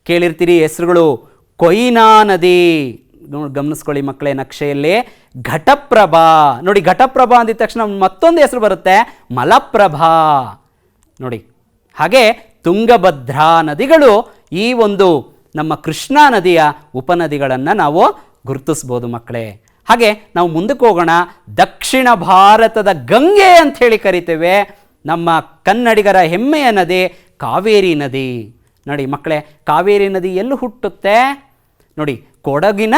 ಕೇಳಿರ್ತೀರಿ ಹೆಸರುಗಳು. ಕೊಯ್ನಾ ನದಿ ಗಮನಿಸ್ಕೊಳ್ಳಿ ಮಕ್ಕಳೇ ನಕ್ಷೆಯಲ್ಲಿ. ಘಟಪ್ರಭಾ, ನೋಡಿ ಘಟಪ್ರಭಾ ಅಂದಿದ ತಕ್ಷಣ ಮತ್ತೊಂದು ಹೆಸರು ಬರುತ್ತೆ, ಮಲಪ್ರಭಾ. ನೋಡಿ, ಹಾಗೆ ತುಂಗಭದ್ರಾ ನದಿಗಳು ಈ ಒಂದು ನಮ್ಮ ಕೃಷ್ಣಾ ನದಿಯ ಉಪನದಿಗಳನ್ನು ನಾವು ಗುರುತಿಸ್ಬೋದು ಮಕ್ಕಳೇ. ಹಾಗೆ ನಾವು ಮುಂದಕ್ಕೆ ಹೋಗೋಣ. ದಕ್ಷಿಣ ಭಾರತದ ಗಂಗೆ ಅಂತ ಹೇಳಿ ಕರಿತೇವೆ. ನಮ್ಮ ಕನ್ನಡಿಗರ ಹೆಮ್ಮೆಯ ನದಿ ಕಾವೇರಿ ನದಿ. ನೋಡಿ ಮಕ್ಕಳೇ, ಕಾವೇರಿ ನದಿ ಎಲ್ಲಿ ಹುಟ್ಟುತ್ತೆ? ನೋಡಿ, ಕೊಡಗಿನ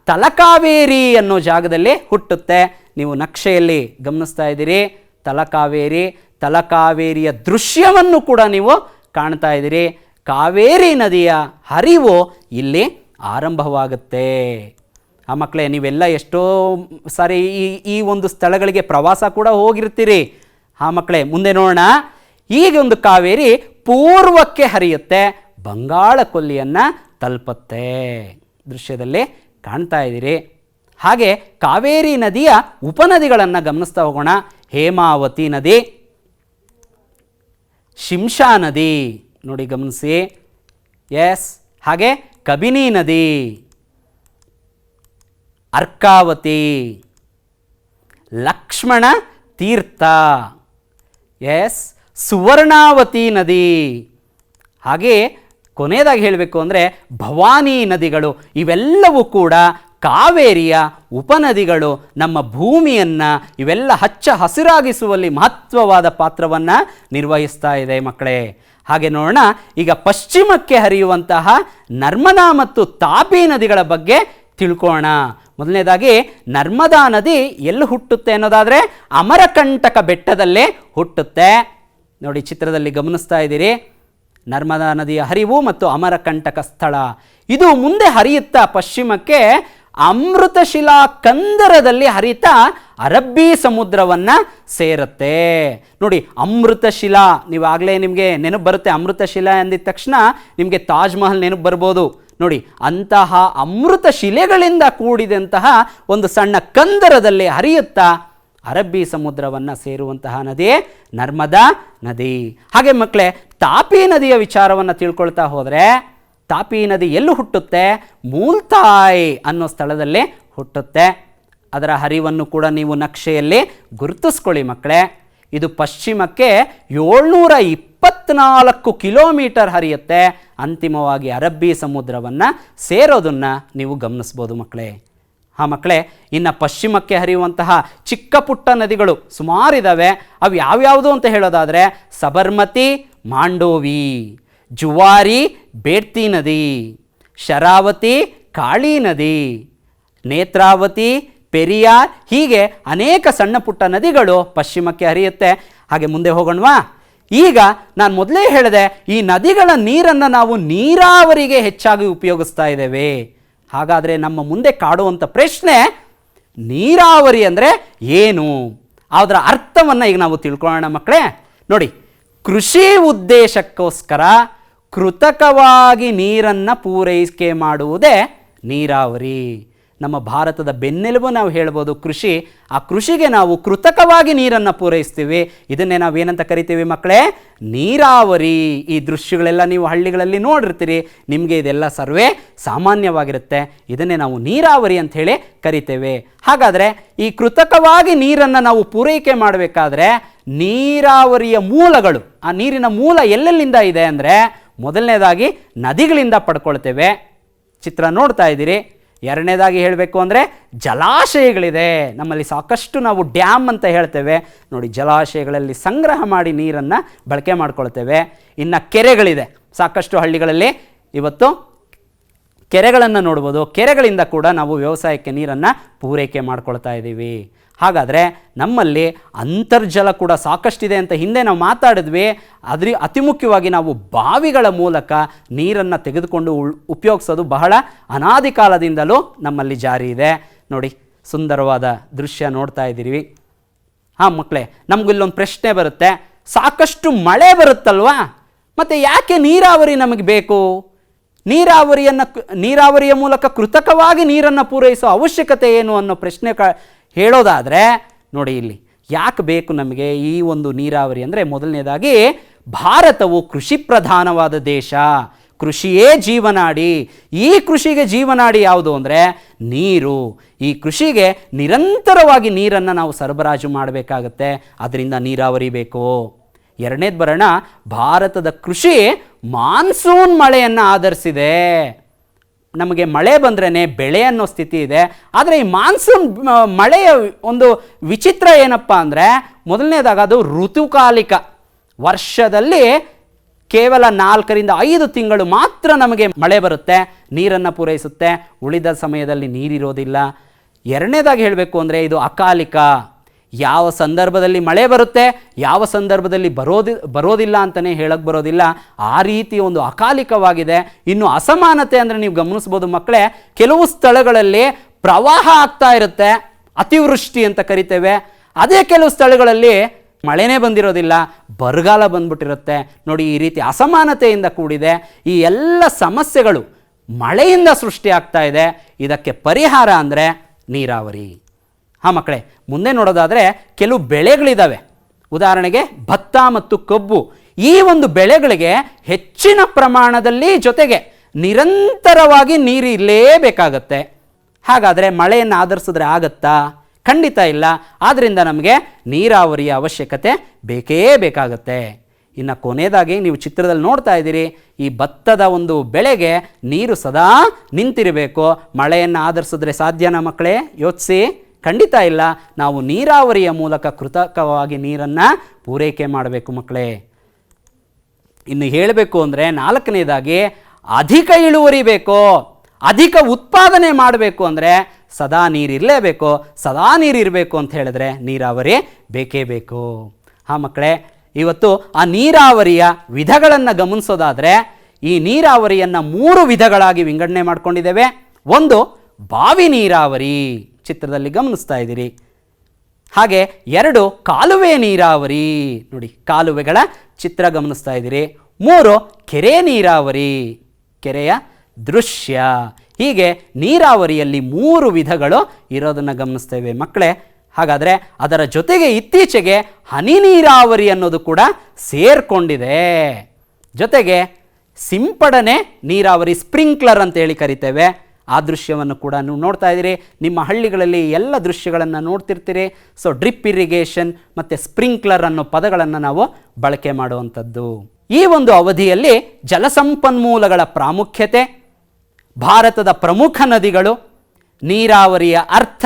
ತಲಕಾವೇರಿ ಅನ್ನೋ ಜಾಗದಲ್ಲಿ ಹುಟ್ಟುತ್ತೆ. ನೀವು ನಕ್ಷೆಯಲ್ಲಿ ಗಮನಿಸ್ತಾ ಇದ್ದೀರಿ ತಲಕಾವೇರಿಯ ದೃಶ್ಯವನ್ನು ಕೂಡ ನೀವು ಕಾಣ್ತಾ ಇದ್ದೀರಿ. ಕಾವೇರಿ ನದಿಯ ಹರಿವು ಇಲ್ಲಿ ಆರಂಭವಾಗುತ್ತೆ. ಆ ಮಕ್ಕಳೇ, ನೀವೆಲ್ಲ ಎಷ್ಟೋ ಸಾರಿ ಈ ಒಂದು ಸ್ಥಳಗಳಿಗೆ ಪ್ರವಾಸ ಕೂಡ ಹೋಗಿರ್ತೀರಿ. ಆ ಮಕ್ಕಳೇ, ಮುಂದೆ ನೋಡೋಣ. ಈಗ ಒಂದು ಕಾವೇರಿ ಪೂರ್ವಕ್ಕೆ ಹರಿಯುತ್ತೆ, ಬಂಗಾಳ ಕೊಲ್ಲಿಯನ್ನು ತಲುಪುತ್ತೆ. ದೃಶ್ಯದಲ್ಲಿ ಕಾಣ್ತಾ ಇದ್ದೀರಿ. ಹಾಗೆ ಕಾವೇರಿ ನದಿಯ ಉಪನದಿಗಳನ್ನು ಗಮನಿಸ್ತಾ ಹೋಗೋಣ. ಹೇಮಾವತಿ ನದಿ, ಶಿಂಷಾ ನದಿ, ನೋಡಿ ಗಮನಿಸಿ. ಎಸ್, ಹಾಗೆ ಕಬಿನಿ ನದಿ, ಅರ್ಕಾವತಿ, ಲಕ್ಷ್ಮಣ ತೀರ್ಥ, ಎಸ್, ಸುವರ್ಣಾವತಿ ನದಿ. ಹಾಗೆ ಕೊನೆಯದಾಗಿ ಹೇಳಬೇಕು ಅಂದರೆ ಭವಾನಿ ನದಿಗಳು. ಇವೆಲ್ಲವೂ ಕೂಡ ಕಾವೇರಿಯ ಉಪನದಿಗಳು. ನಮ್ಮ ಭೂಮಿಯನ್ನು ಇವೆಲ್ಲ ಹಚ್ಚ ಹಸಿರಾಗಿಸುವಲ್ಲಿ ಮಹತ್ವವಾದ ಪಾತ್ರವನ್ನು ನಿರ್ವಹಿಸ್ತಾ ಇದೆ ಮಕ್ಕಳೇ. ಹಾಗೆ ನೋಡೋಣ, ಈಗ ಪಶ್ಚಿಮಕ್ಕೆ ಹರಿಯುವಂತಹ ನರ್ಮದಾ ಮತ್ತು ತಾಪಿ ನದಿಗಳ ಬಗ್ಗೆ ತಿಳ್ಕೋಣ. ಮೊದಲನೇದಾಗಿ ನರ್ಮದಾ ನದಿ ಎಲ್ಲಿ ಹುಟ್ಟುತ್ತೆ ಅನ್ನೋದಾದರೆ ಅಮರಕಂಟಕ ಬೆಟ್ಟದಲ್ಲೇ ಹುಟ್ಟುತ್ತೆ. ನೋಡಿ, ಚಿತ್ರದಲ್ಲಿ ಗಮನಿಸ್ತಾ ಇದ್ದೀರಿ ನರ್ಮದಾ ನದಿಯ ಹರಿವು ಮತ್ತು ಅಮರಕಂಟಕ ಸ್ಥಳ. ಇದು ಮುಂದೆ ಹರಿಯುತ್ತಾ ಪಶ್ಚಿಮಕ್ಕೆ ಅಮೃತಶಿಲಾ ಕಂದರದಲ್ಲಿ ಹರಿತಾ ಅರಬ್ಬಿ ಸಮುದ್ರವನ್ನು ಸೇರುತ್ತೆ. ನೋಡಿ, ಅಮೃತಶಿಲಾ, ನೀವಾಗಲೇ ನಿಮಗೆ ನೆನಪು ಬರುತ್ತೆ. ಅಮೃತಶಿಲಾ ಅಂದಿದ ತಕ್ಷಣ ನಿಮಗೆ ತಾಜ್ ಮಹಲ್ ನೆನಪು ಬರ್ಬೋದು. ನೋಡಿ, ಅಂತಹ ಅಮೃತ ಶಿಲೆಗಳಿಂದ ಕೂಡಿದಂತಹ ಒಂದು ಸಣ್ಣ ಕಂದರದಲ್ಲಿ ಹರಿಯುತ್ತಾ ಅರಬ್ಬಿ ಸಮುದ್ರವನ್ನು ಸೇರುವಂತಹ ನದಿ ನರ್ಮದಾ ನದಿ. ಹಾಗೆ ಮಕ್ಕಳೇ, ತಾಪಿ ನದಿಯ ವಿಚಾರವನ್ನು ತಿಳ್ಕೊಳ್ತಾ ಹೋದರೆ ತಾಪಿ ನದಿ ಎಲ್ಲೂ ಹುಟ್ಟುತ್ತೆ? ಮೂಲ್ತಾಯ್ ಅನ್ನೋ ಸ್ಥಳದಲ್ಲಿ ಹುಟ್ಟುತ್ತೆ. ಅದರ ಹರಿವನ್ನು ಕೂಡ ನೀವು ನಕ್ಷೆಯಲ್ಲಿ ಗುರುತಿಸ್ಕೊಳ್ಳಿ ಮಕ್ಕಳೇ. ಇದು ಪಶ್ಚಿಮಕ್ಕೆ 724 ಕಿಲೋಮೀಟರ್ ಹರಿಯುತ್ತೆ. ಅಂತಿಮವಾಗಿ ಅರಬ್ಬಿ ಸಮುದ್ರವನ್ನು ಸೇರೋದನ್ನು ನೀವು ಗಮನಿಸ್ಬೋದು ಮಕ್ಕಳೇ. ಹಾಂ ಮಕ್ಕಳೇ, ಇನ್ನು ಪಶ್ಚಿಮಕ್ಕೆ ಹರಿಯುವಂತಹ ಚಿಕ್ಕ ಪುಟ್ಟ ನದಿಗಳು ಸುಮಾರಿದ್ದಾವೆ. ಅವು ಯಾವ್ಯಾವುದು ಅಂತ ಹೇಳೋದಾದರೆ ಸಬರ್ಮತಿ, ಮಾಂಡೋವಿ, ಜುವಾರಿ, ಬೇಡ್ತಿ ನದಿ, ಶರಾವತಿ, ಕಾಳಿ ನದಿ, ನೇತ್ರಾವತಿ, ಪೆರಿಯಾರ್, ಹೀಗೆ ಅನೇಕ ಸಣ್ಣ ಪುಟ್ಟ ನದಿಗಳು ಪಶ್ಚಿಮಕ್ಕೆ ಹರಿಯುತ್ತೆ. ಹಾಗೆ ಮುಂದೆ ಹೋಗೋಣವಾ? ಈಗ ನಾನು ಮೊದಲೇ ಹೇಳಿದೆ, ಈ ನದಿಗಳ ನೀರನ್ನು ನಾವು ನೀರಾವರಿಗೆ ಹೆಚ್ಚಾಗಿ ಉಪಯೋಗಿಸ್ತಾ ಇದ್ದೇವೆ. ಹಾಗಾದರೆ ನಮ್ಮ ಮುಂದೆ ಕಾಡುವಂಥ ಪ್ರಶ್ನೆ, ನೀರಾವರಿ ಅಂದರೆ ಏನು, ಅದರ ಅರ್ಥವನ್ನು ಈಗ ನಾವು ತಿಳ್ಕೊಳ್ಳೋಣ ಮಕ್ಕಳೇ. ನೋಡಿ, ಕೃಷಿ ಉದ್ದೇಶಕ್ಕೋಸ್ಕರ ಕೃತಕವಾಗಿ ನೀರನ್ನು ಪೂರೈಕೆ ಮಾಡುವುದೇ ನೀರಾವರಿ. ನಮ್ಮ ಭಾರತದ ಬೆನ್ನೆಲುಬು ನಾವು ಹೇಳ್ಬೋದು ಕೃಷಿ. ಆ ಕೃಷಿಗೆ ನಾವು ಕೃತಕವಾಗಿ ನೀರನ್ನು ಪೂರೈಸ್ತೀವಿ. ಇದನ್ನೇ ನಾವೇನಂತ ಕರಿತೀವಿ ಮಕ್ಕಳೇ? ನೀರಾವರಿ. ಈ ದೃಶ್ಯಗಳೆಲ್ಲ ನೀವು ಹಳ್ಳಿಗಳಲ್ಲಿ ನೋಡಿರ್ತೀರಿ, ನಿಮಗೆ ಇದೆಲ್ಲ ಸರ್ವೇ ಸಾಮಾನ್ಯವಾಗಿರುತ್ತೆ. ಇದನ್ನೇ ನಾವು ನೀರಾವರಿ ಅಂತ ಹೇಳಿ ಕರಿತೇವೆ. ಹಾಗಾದರೆ ಈ ಕೃತಕವಾಗಿ ನೀರನ್ನು ನಾವು ಪೂರೈಕೆ ಮಾಡಬೇಕಾದ್ರೆ ನೀರಾವರಿಯ ಮೂಲಗಳು, ಆ ನೀರಿನ ಮೂಲ ಎಲ್ಲೆಲ್ಲಿಂದ ಇದೆ ಅಂದರೆ, ಮೊದಲನೇದಾಗಿ ನದಿಗಳಿಂದ ಪಡ್ಕೊಳ್ತೇವೆ, ಚಿತ್ರ ನೋಡ್ತಾ ಇದ್ದೀರಿ. ಎರಡನೇದಾಗಿ ಹೇಳಬೇಕು ಅಂದರೆ ಜಲಾಶಯಗಳಿದೆ. ನಮ್ಮಲ್ಲಿ ಸಾಕಷ್ಟು ನಾವು ಡ್ಯಾಮ್ ಅಂತ ಹೇಳ್ತೇವೆ ನೋಡಿ, ಜಲಾಶಯಗಳಲ್ಲಿ ಸಂಗ್ರಹ ಮಾಡಿ ನೀರನ್ನು ಬಳಕೆ ಮಾಡ್ಕೊಳ್ತೇವೆ. ಇನ್ನು ಕೆರೆಗಳಿದೆ, ಸಾಕಷ್ಟು ಹಳ್ಳಿಗಳಲ್ಲಿ ಇವತ್ತು ಕೆರೆಗಳನ್ನು ನೋಡ್ಬೋದು. ಕೆರೆಗಳಿಂದ ಕೂಡ ನಾವು ವ್ಯವಸಾಯಕ್ಕೆ ನೀರನ್ನು ಪೂರೈಕೆ ಮಾಡ್ಕೊಳ್ತಾ ಇದ್ದೀವಿ. ಹಾಗಾದರೆ ನಮ್ಮಲ್ಲಿ ಅಂತರ್ಜಲ ಕೂಡ ಸಾಕಷ್ಟಿದೆ ಅಂತ ಹಿಂದೆ ನಾವು ಮಾತಾಡಿದ್ವಿ. ಅತಿ ಮುಖ್ಯವಾಗಿ ನಾವು ಬಾವಿಗಳ ಮೂಲಕ ನೀರನ್ನು ತೆಗೆದುಕೊಂಡು ಉಪಯೋಗಿಸೋದು ಬಹಳ ಅನಾದಿ ಕಾಲದಿಂದಲೂ ನಮ್ಮಲ್ಲಿ ಜಾರಿ ಇದೆ. ನೋಡಿ, ಸುಂದರವಾದ ದೃಶ್ಯ ನೋಡ್ತಾ ಇದ್ದೀವಿ. ಮಕ್ಕಳೇ, ನಮಗಿಲ್ಲೊಂದು ಪ್ರಶ್ನೆ ಬರುತ್ತೆ, ಸಾಕಷ್ಟು ಮಳೆ ಬರುತ್ತಲ್ವಾ, ಮತ್ತು ಯಾಕೆ ನೀರಾವರಿ ನಮಗೆ ಬೇಕು? ನೀರಾವರಿಯ ಮೂಲಕ ಕೃತಕವಾಗಿ ನೀರನ್ನು ಪೂರೈಸೋ ಅವಶ್ಯಕತೆ ಏನು ಅನ್ನೋ ಪ್ರಶ್ನೆ ಹೇಳೋದಾದರೆ, ನೋಡಿ ಇಲ್ಲಿ ಯಾಕೆ ಬೇಕು ನಮಗೆ ಈ ಒಂದು ನೀರಾವರಿ ಅಂದರೆ, ಮೊದಲನೇದಾಗಿ ಭಾರತವು ಕೃಷಿ ಪ್ರಧಾನವಾದ ದೇಶ. ಕೃಷಿಯೇ ಜೀವನಾಡಿ. ಈ ಕೃಷಿಗೆ ಜೀವನಾಡಿ ಯಾವುದು ಅಂದರೆ ನೀರು. ಈ ಕೃಷಿಗೆ ನಿರಂತರವಾಗಿ ನೀರನ್ನು ನಾವು ಸರಬರಾಜು ಮಾಡಬೇಕಾಗತ್ತೆ, ಅದರಿಂದ ನೀರಾವರಿ ಬೇಕು. ಎರಡನೇದು ಬರೋಣ, ಭಾರತದ ಕೃಷಿ ಮಾನ್ಸೂನ್ ಮಳೆಯನ್ನು ಆಧರಿಸಿದೆ. ನಮಗೆ ಮಳೆ ಬಂದ್ರೇ ಬೆಳೆ ಅನ್ನೋ ಸ್ಥಿತಿ ಇದೆ. ಆದರೆ ಈ ಮಾನ್ಸೂನ್ ಮಳೆಯ ಒಂದು ವಿಚಿತ್ರ ಏನಪ್ಪ ಅಂದರೆ, ಮೊದಲನೇದಾಗ ಅದು ಋತುಕಾಲಿಕ. ವರ್ಷದಲ್ಲಿ ಕೇವಲ 4 ರಿಂದ 5 ತಿಂಗಳು ಮಾತ್ರ ನಮಗೆ ಮಳೆ ಬರುತ್ತೆ, ನೀರನ್ನು ಪೂರೈಸುತ್ತೆ. ಉಳಿದ ಸಮಯದಲ್ಲಿ ನೀರಿರೋದಿಲ್ಲ. ಎರಡನೇದಾಗಿ ಹೇಳಬೇಕು ಅಂದರೆ ಇದು ಅಕಾಲಿಕ. ಯಾವ ಸಂದರ್ಭದಲ್ಲಿ ಮಳೆ ಬರುತ್ತೆ, ಯಾವ ಸಂದರ್ಭದಲ್ಲಿ ಬರೋದಿಲ್ಲ ಅಂತಲೇ ಹೇಳಕ್ಕೆ ಬರೋದಿಲ್ಲ. ಆ ರೀತಿ ಒಂದು ಅಕಾಲಿಕವಾಗಿದೆ. ಇನ್ನು ಅಸಮಾನತೆ ಅಂದರೆ ನೀವು ಗಮನಿಸ್ಬೋದು ಮಕ್ಕಳೇ, ಕೆಲವು ಸ್ಥಳಗಳಲ್ಲಿ ಪ್ರವಾಹ ಆಗ್ತಾ ಇರುತ್ತೆ, ಅತಿವೃಷ್ಟಿ ಅಂತ ಕರಿತೇವೆ. ಅದೇ ಕೆಲವು ಸ್ಥಳಗಳಲ್ಲಿ ಮಳೆನೇ ಬಂದಿರೋದಿಲ್ಲ, ಬರಗಾಲ ಬಂದ್ಬಿಟ್ಟಿರುತ್ತೆ. ನೋಡಿ, ಈ ರೀತಿ ಅಸಮಾನತೆಯಿಂದ ಕೂಡಿದೆ. ಈ ಎಲ್ಲ ಸಮಸ್ಯೆಗಳು ಮಳೆಯಿಂದ ಸೃಷ್ಟಿ ಆಗ್ತಾ ಇದೆ. ಇದಕ್ಕೆ ಪರಿಹಾರ ಅಂದರೆ ನೀರಾವರಿ. ಮಕ್ಕಳೇ, ಮುಂದೆ ನೋಡೋದಾದರೆ ಕೆಲವು ಬೆಳೆಗಳಿದ್ದಾವೆ. ಉದಾಹರಣೆಗೆ ಭತ್ತ ಮತ್ತು ಕಬ್ಬು. ಈ ಒಂದು ಬೆಳೆಗಳಿಗೆ ಹೆಚ್ಚಿನ ಪ್ರಮಾಣದಲ್ಲಿ ಜೊತೆಗೆ ನಿರಂತರವಾಗಿ ನೀರು ಇರಲೇಬೇಕಾಗತ್ತೆ. ಹಾಗಾದರೆ ಮಳೆಯನ್ನು ಆಧರಿಸಿದ್ರೆ ಆಗತ್ತಾ? ಖಂಡಿತ ಇಲ್ಲ. ಆದ್ದರಿಂದ ನಮಗೆ ನೀರಾವರಿಯ ಅವಶ್ಯಕತೆ ಬೇಕೇ ಬೇಕಾಗತ್ತೆ. ಇನ್ನು ಕೊನೆಯದಾಗಿ ನೀವು ಚಿತ್ರದಲ್ಲಿ ನೋಡ್ತಾ ಇದ್ದೀರಿ, ಈ ಭತ್ತದ ಒಂದು ಬೆಳೆಗೆ ನೀರು ಸದಾ ನಿಂತಿರಬೇಕು. ಮಳೆಯನ್ನು ಆಧರಿಸಿದ್ರೆ ಸಾಧ್ಯನಾ ಮಕ್ಕಳೇ? ಯೋಚಿಸಿ. ಖಂಡಿತ ಇಲ್ಲ. ನಾವು ನೀರಾವರಿಯ ಮೂಲಕ ಕೃತಕವಾಗಿ ನೀರನ್ನು ಪೂರೈಕೆ ಮಾಡಬೇಕು ಮಕ್ಕಳೇ. ಇನ್ನು ಹೇಳಬೇಕು ಅಂದರೆ ನಾಲ್ಕನೇದಾಗಿ ಅಧಿಕ ಇಳುವರಿ ಬೇಕು, ಅಧಿಕ ಉತ್ಪಾದನೆ ಮಾಡಬೇಕು ಅಂದರೆ ಸದಾ ನೀರಿರಲೇಬೇಕು. ಸದಾ ನೀರಿರಬೇಕು ಅಂತ ಹೇಳಿದ್ರೆ ನೀರಾವರಿ ಬೇಕೇ ಬೇಕು. ಮಕ್ಕಳೇ, ಇವತ್ತು ಆ ನೀರಾವರಿಯ ವಿಧಗಳನ್ನು ಗಮನಿಸೋದಾದರೆ ಈ ನೀರಾವರಿಯನ್ನು 3 ವಿಧಗಳಾಗಿ ವಿಂಗಡಣೆ ಮಾಡ್ಕೊಂಡಿದ್ದೇವೆ. ಒಂದು ಬಾವಿ ನೀರಾವರಿ, ಚಿತ್ರದಲ್ಲಿ ಗಮನಿಸ್ತಾ ಇದ್ದೀರಿ. ಹಾಗೆ 2 ಕಾಲುವೆ ನೀರಾವರಿ, ನೋಡಿ ಕಾಲುವೆಗಳ ಚಿತ್ರ ಗಮನಿಸ್ತಾ ಇದ್ದೀರಿ. 3 ಕೆರೆ ನೀರಾವರಿ, ಕೆರೆಯ ದೃಶ್ಯ. ಹೀಗೆ ನೀರಾವರಿಯಲ್ಲಿ 3 ವಿಧಗಳು ಇರೋದನ್ನು ಗಮನಿಸ್ತೇವೆ ಮಕ್ಕಳೇ. ಹಾಗಾದರೆ ಅದರ ಜೊತೆಗೆ ಇತ್ತೀಚೆಗೆ ಹನಿ ನೀರಾವರಿ ಅನ್ನೋದು ಕೂಡ ಸೇರ್ಕೊಂಡಿದೆ. ಜೊತೆಗೆ ಸಿಂಪಡಣೆ ನೀರಾವರಿ, ಸ್ಪ್ರಿಂಕ್ಲರ್ ಅಂತ ಹೇಳಿ ಕರಿತೇವೆ. ಆ ದೃಶ್ಯವನ್ನು ಕೂಡ ನೀವು ನೋಡ್ತಾ ಇದ್ದೀರಿ. ನಿಮ್ಮ ಹಳ್ಳಿಗಳಲ್ಲಿ ಎಲ್ಲ ದೃಶ್ಯಗಳನ್ನು ನೋಡ್ತಿರ್ತೀರಿ. ಸೊ ಡ್ರಿಪ್ ಇರಿಗೇಷನ್ ಮತ್ತು ಸ್ಪ್ರಿಂಕ್ಲರ್ ಅನ್ನೋ ಪದಗಳನ್ನು ನಾವು ಬಳಕೆ ಮಾಡುವಂಥದ್ದು. ಈ ಒಂದು ಅವಧಿಯಲ್ಲಿ ಜಲಸಂಪನ್ಮೂಲಗಳ ಪ್ರಾಮುಖ್ಯತೆ, ಭಾರತದ ಪ್ರಮುಖ ನದಿಗಳು, ನೀರಾವರಿಯ ಅರ್ಥ,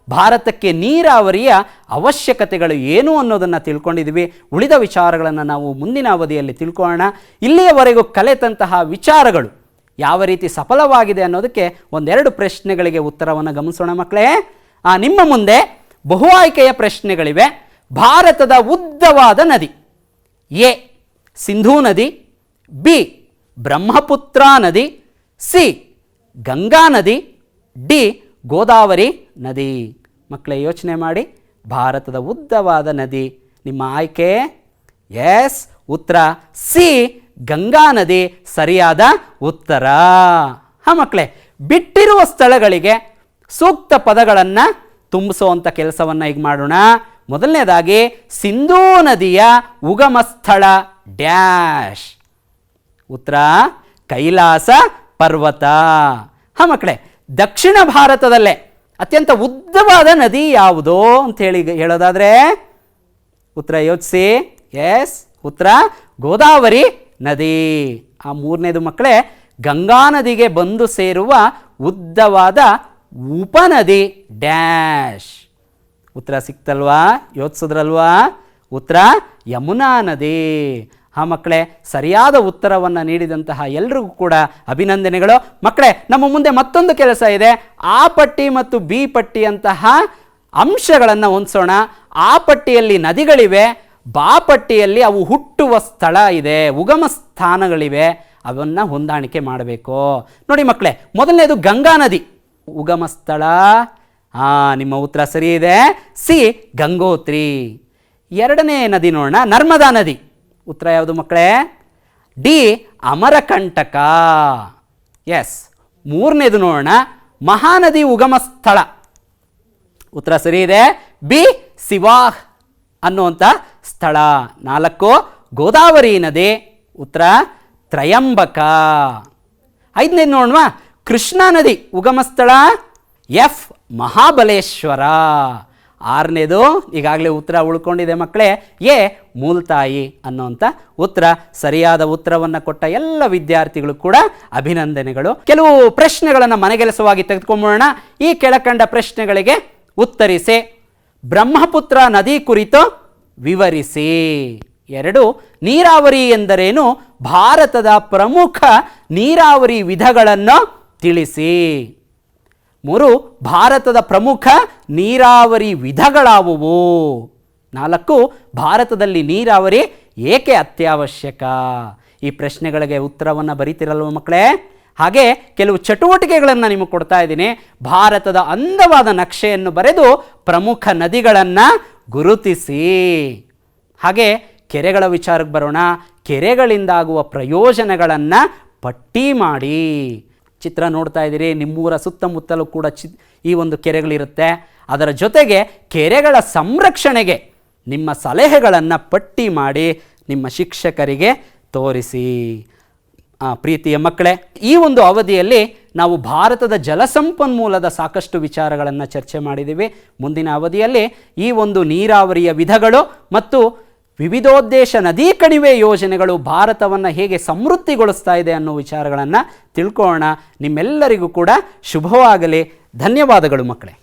ಭಾರತಕ್ಕೆ ನೀರಾವರಿಯ ಅವಶ್ಯಕತೆಗಳು ಏನು ಅನ್ನೋದನ್ನು ತಿಳ್ಕೊಂಡಿದ್ದೀವಿ. ಉಳಿದ ವಿಚಾರಗಳನ್ನು ನಾವು ಮುಂದಿನ ಅವಧಿಯಲ್ಲಿ ತಿಳ್ಕೊಳ್ಳೋಣ. ಇಲ್ಲಿಯವರೆಗೂ ಕಲಿತಂತಹ ವಿಚಾರಗಳು ಯಾವ ರೀತಿ ಸಫಲವಾಗಿದೆ ಅನ್ನೋದಕ್ಕೆ 1-2 ಪ್ರಶ್ನೆಗಳಿಗೆ ಉತ್ತರವನ್ನು ಗಮನಿಸೋಣ ಮಕ್ಕಳೇ. ನಿಮ್ಮ ಮುಂದೆ ಬಹು ಆಯ್ಕೆಯ ಪ್ರಶ್ನೆಗಳಿವೆ. ಭಾರತದ ಉದ್ದವಾದ ನದಿ ಎ ಸಿಂಧೂ ನದಿ, ಬಿ ಬ್ರಹ್ಮಪುತ್ರ ನದಿ, ಸಿ ಗಂಗಾ ನದಿ, ಡಿ ಗೋದಾವರಿ ನದಿ. ಮಕ್ಕಳೇ ಯೋಚನೆ ಮಾಡಿ, ಭಾರತದ ಉದ್ದವಾದ ನದಿ ನಿಮ್ಮ ಆಯ್ಕೆ? ಎಸ್, ಉತ್ತರ ಸಿ ಗಂಗಾ ನದಿ ಸರಿಯಾದ ಉತ್ತರ. ಹಾಂ ಮಕ್ಕಳೇ, ಬಿಟ್ಟಿರುವ ಸ್ಥಳಗಳಿಗೆ ಸೂಕ್ತ ಪದಗಳನ್ನು ತುಂಬಿಸುವಂಥ ಕೆಲಸವನ್ನು ಈಗ ಮಾಡೋಣ. ಮೊದಲನೇದಾಗಿ ಸಿಂಧೂ ನದಿಯ ಉಗಮ ಸ್ಥಳ ಡ್ಯಾಶ್. ಉತ್ತರ ಕೈಲಾಸ ಪರ್ವತ. ಹಾಂ ಮಕ್ಕಳೇ, ದಕ್ಷಿಣ ಭಾರತದಲ್ಲೇ ಅತ್ಯಂತ ಉದ್ದವಾದ ನದಿ ಯಾವುದು ಅಂತ ಹೇಳೋದಾದರೆ ಉತ್ತರ ಯೋಚಿಸಿ. ಎಸ್, ಉತ್ತರ ಗೋದಾವರಿ ನದಿ. ಆ ಮೂರನೇದು ಮಕ್ಕಳೇ, ಗಂಗಾ ನದಿಗೆ ಬಂದು ಸೇರುವ ಉದ್ದವಾದ ಉಪನದಿ ಡ್ಯಾಶ್. ಉತ್ತರ ಸಿಕ್ತಲ್ವಾ? ಯೋಚಿಸಿದ್ರಲ್ವಾ? ಉತ್ತರ ಯಮುನಾ ನದಿ. ಹಾಂ ಮಕ್ಕಳೇ, ಸರಿಯಾದ ಉತ್ತರವನ್ನು ನೀಡಿದಂತಹ ಎಲ್ರಿಗೂ ಕೂಡ ಅಭಿನಂದನೆಗಳು. ಮಕ್ಕಳೇ, ನಮ್ಮ ಮುಂದೆ ಮತ್ತೊಂದು ಕೆಲಸ ಇದೆ. ಆ ಪಟ್ಟಿ ಮತ್ತು ಬಿ ಪಟ್ಟಿಯಂತಹ ಅಂಶಗಳನ್ನು ಹೊಂದಿಸೋಣ. ಆ ಪಟ್ಟಿಯಲ್ಲಿ ನದಿಗಳಿವೆ, ಬಾ ಪಟ್ಟಿಯಲ್ಲಿ ಅವು ಹುಟ್ಟುವ ಸ್ಥಳ ಇದೆ, ಉಗಮ ಸ್ಥಾನಗಳಿವೆ. ಅವನ್ನು ಹೊಂದಾಣಿಕೆ ಮಾಡಬೇಕು. ನೋಡಿ ಮಕ್ಕಳೇ, ಮೊದಲನೇದು ಗಂಗಾ ನದಿ ಉಗಮ ಸ್ಥಳ. ನಿಮ್ಮ ಉತ್ತರ ಸರಿ ಇದೆ, ಸಿ ಗಂಗೋತ್ರಿ. ಎರಡನೇ ನದಿ ನೋಡೋಣ, ನರ್ಮದಾ ನದಿ. ಉತ್ತರ ಯಾವುದು ಮಕ್ಕಳೇ? ಡಿ ಅಮರಕಂಟಕ. ಎಸ್. ಮೂರನೇದು ನೋಡೋಣ, ಮಹಾನದಿ ಉಗಮ ಸ್ಥಳ. ಉತ್ತರ ಸರಿ ಇದೆ, ಬಿ ಸಿವಾಹ್ ಅನ್ನುವಂಥ ಸ್ಥಳ. 4 ಗೋದಾವರಿ ನದಿ. ಉತ್ತರ ತ್ರಯಂಬಕ. 5ನೇದು ನೋಡುವ, ಕೃಷ್ಣಾ ನದಿ ಉಗಮ ಸ್ಥಳ ಎಫ್ ಮಹಾಬಲೇಶ್ವರ. 6ನೇದು ಈಗಾಗಲೇ ಉತ್ತರ ಉಳ್ಕೊಂಡಿದೆ ಮಕ್ಕಳೇ, ಎ ಮೂಲ್ತಾಯಿ ಅನ್ನೋಂಥ ಉತ್ತರ. ಸರಿಯಾದ ಉತ್ತರವನ್ನು ಕೊಟ್ಟ ಎಲ್ಲ ವಿದ್ಯಾರ್ಥಿಗಳು ಕೂಡ ಅಭಿನಂದನೆಗಳು. ಕೆಲವು ಪ್ರಶ್ನೆಗಳನ್ನು ಮನೆಗೆಲಸವಾಗಿ ತೆಗೆದುಕೊಂಬೋಣ. ಈ ಕೆಳಕಂಡ ಪ್ರಶ್ನೆಗಳಿಗೆ ಉತ್ತರಿಸಿ. ಬ್ರಹ್ಮಪುತ್ರ ನದಿ ಕುರಿತು ವಿವರಿಸಿ. 2 ನೀರಾವರಿ ಎಂದರೇನು? ಭಾರತದ ಪ್ರಮುಖ ನೀರಾವರಿ ವಿಧಗಳನ್ನು ತಿಳಿಸಿ. 3 ಭಾರತದ ಪ್ರಮುಖ ನೀರಾವರಿ ವಿಧಗಳಾವುವು? 4 ಭಾರತದಲ್ಲಿ ನೀರಾವರಿ ಏಕೆ ಅತ್ಯವಶ್ಯಕ? ಈ ಪ್ರಶ್ನೆಗಳಿಗೆ ಉತ್ತರವನ್ನು ಬರೀತಿರಲ್ವ ಮಕ್ಕಳೇ? ಹಾಗೆ ಕೆಲವು ಚಟುವಟಿಕೆಗಳನ್ನು ನಿಮಗೆ ಕೊಡ್ತಾ ಇದ್ದೀನಿ. ಭಾರತದ ಅಂದವಾದ ನಕ್ಷೆಯನ್ನು ಬರೆದು ಪ್ರಮುಖ ನದಿಗಳನ್ನು ಗುರುತಿಸಿ. ಹಾಗೆ ಕೆರೆಗಳ ವಿಚಾರಕ್ಕೆ ಬರೋಣ. ಕೆರೆಗಳಿಂದಾಗುವ ಪ್ರಯೋಜನಗಳನ್ನು ಪಟ್ಟಿ ಮಾಡಿ. ಚಿತ್ರ ನೋಡ್ತಾ ಇದ್ದೀರಿ, ನಿಮ್ಮೂರ ಸುತ್ತಮುತ್ತಲೂ ಕೂಡ ಈ ಒಂದು ಕೆರೆಗಳಿರುತ್ತೆ. ಅದರ ಜೊತೆಗೆ ಕೆರೆಗಳ ಸಂರಕ್ಷಣೆಗೆ ನಿಮ್ಮ ಸಲಹೆಗಳನ್ನು ಪಟ್ಟಿ ಮಾಡಿ ನಿಮ್ಮ ಶಿಕ್ಷಕರಿಗೆ ತೋರಿಸಿ. ಪ್ರೀತಿಯ ಮಕ್ಕಳೇ, ಈ ಒಂದು ಅವಧಿಯಲ್ಲಿ ನಾವು ಭಾರತದ ಜಲಸಂಪನ್ಮೂಲದ ಸಾಕಷ್ಟು ವಿಚಾರಗಳನ್ನು ಚರ್ಚೆ ಮಾಡಿದ್ದೀವಿ. ಮುಂದಿನ ಅವಧಿಯಲ್ಲಿ ಈ ಒಂದು ನೀರಾವರಿಯ ವಿಧಗಳು ಮತ್ತು ವಿವಿಧೋದ್ದೇಶ ನದಿ ಕಣಿವೆ ಯೋಜನೆಗಳು ಭಾರತವನ್ನು ಹೇಗೆ ಸಮೃದ್ಧಿಗೊಳಿಸ್ತಾ ಇದೆ ಅನ್ನೋ ವಿಚಾರಗಳನ್ನು ತಿಳ್ಕೊಳ್ಳೋಣ. ನಿಮ್ಮೆಲ್ಲರಿಗೂ ಕೂಡ ಶುಭವಾಗಲಿ. ಧನ್ಯವಾದಗಳು ಮಕ್ಕಳೇ.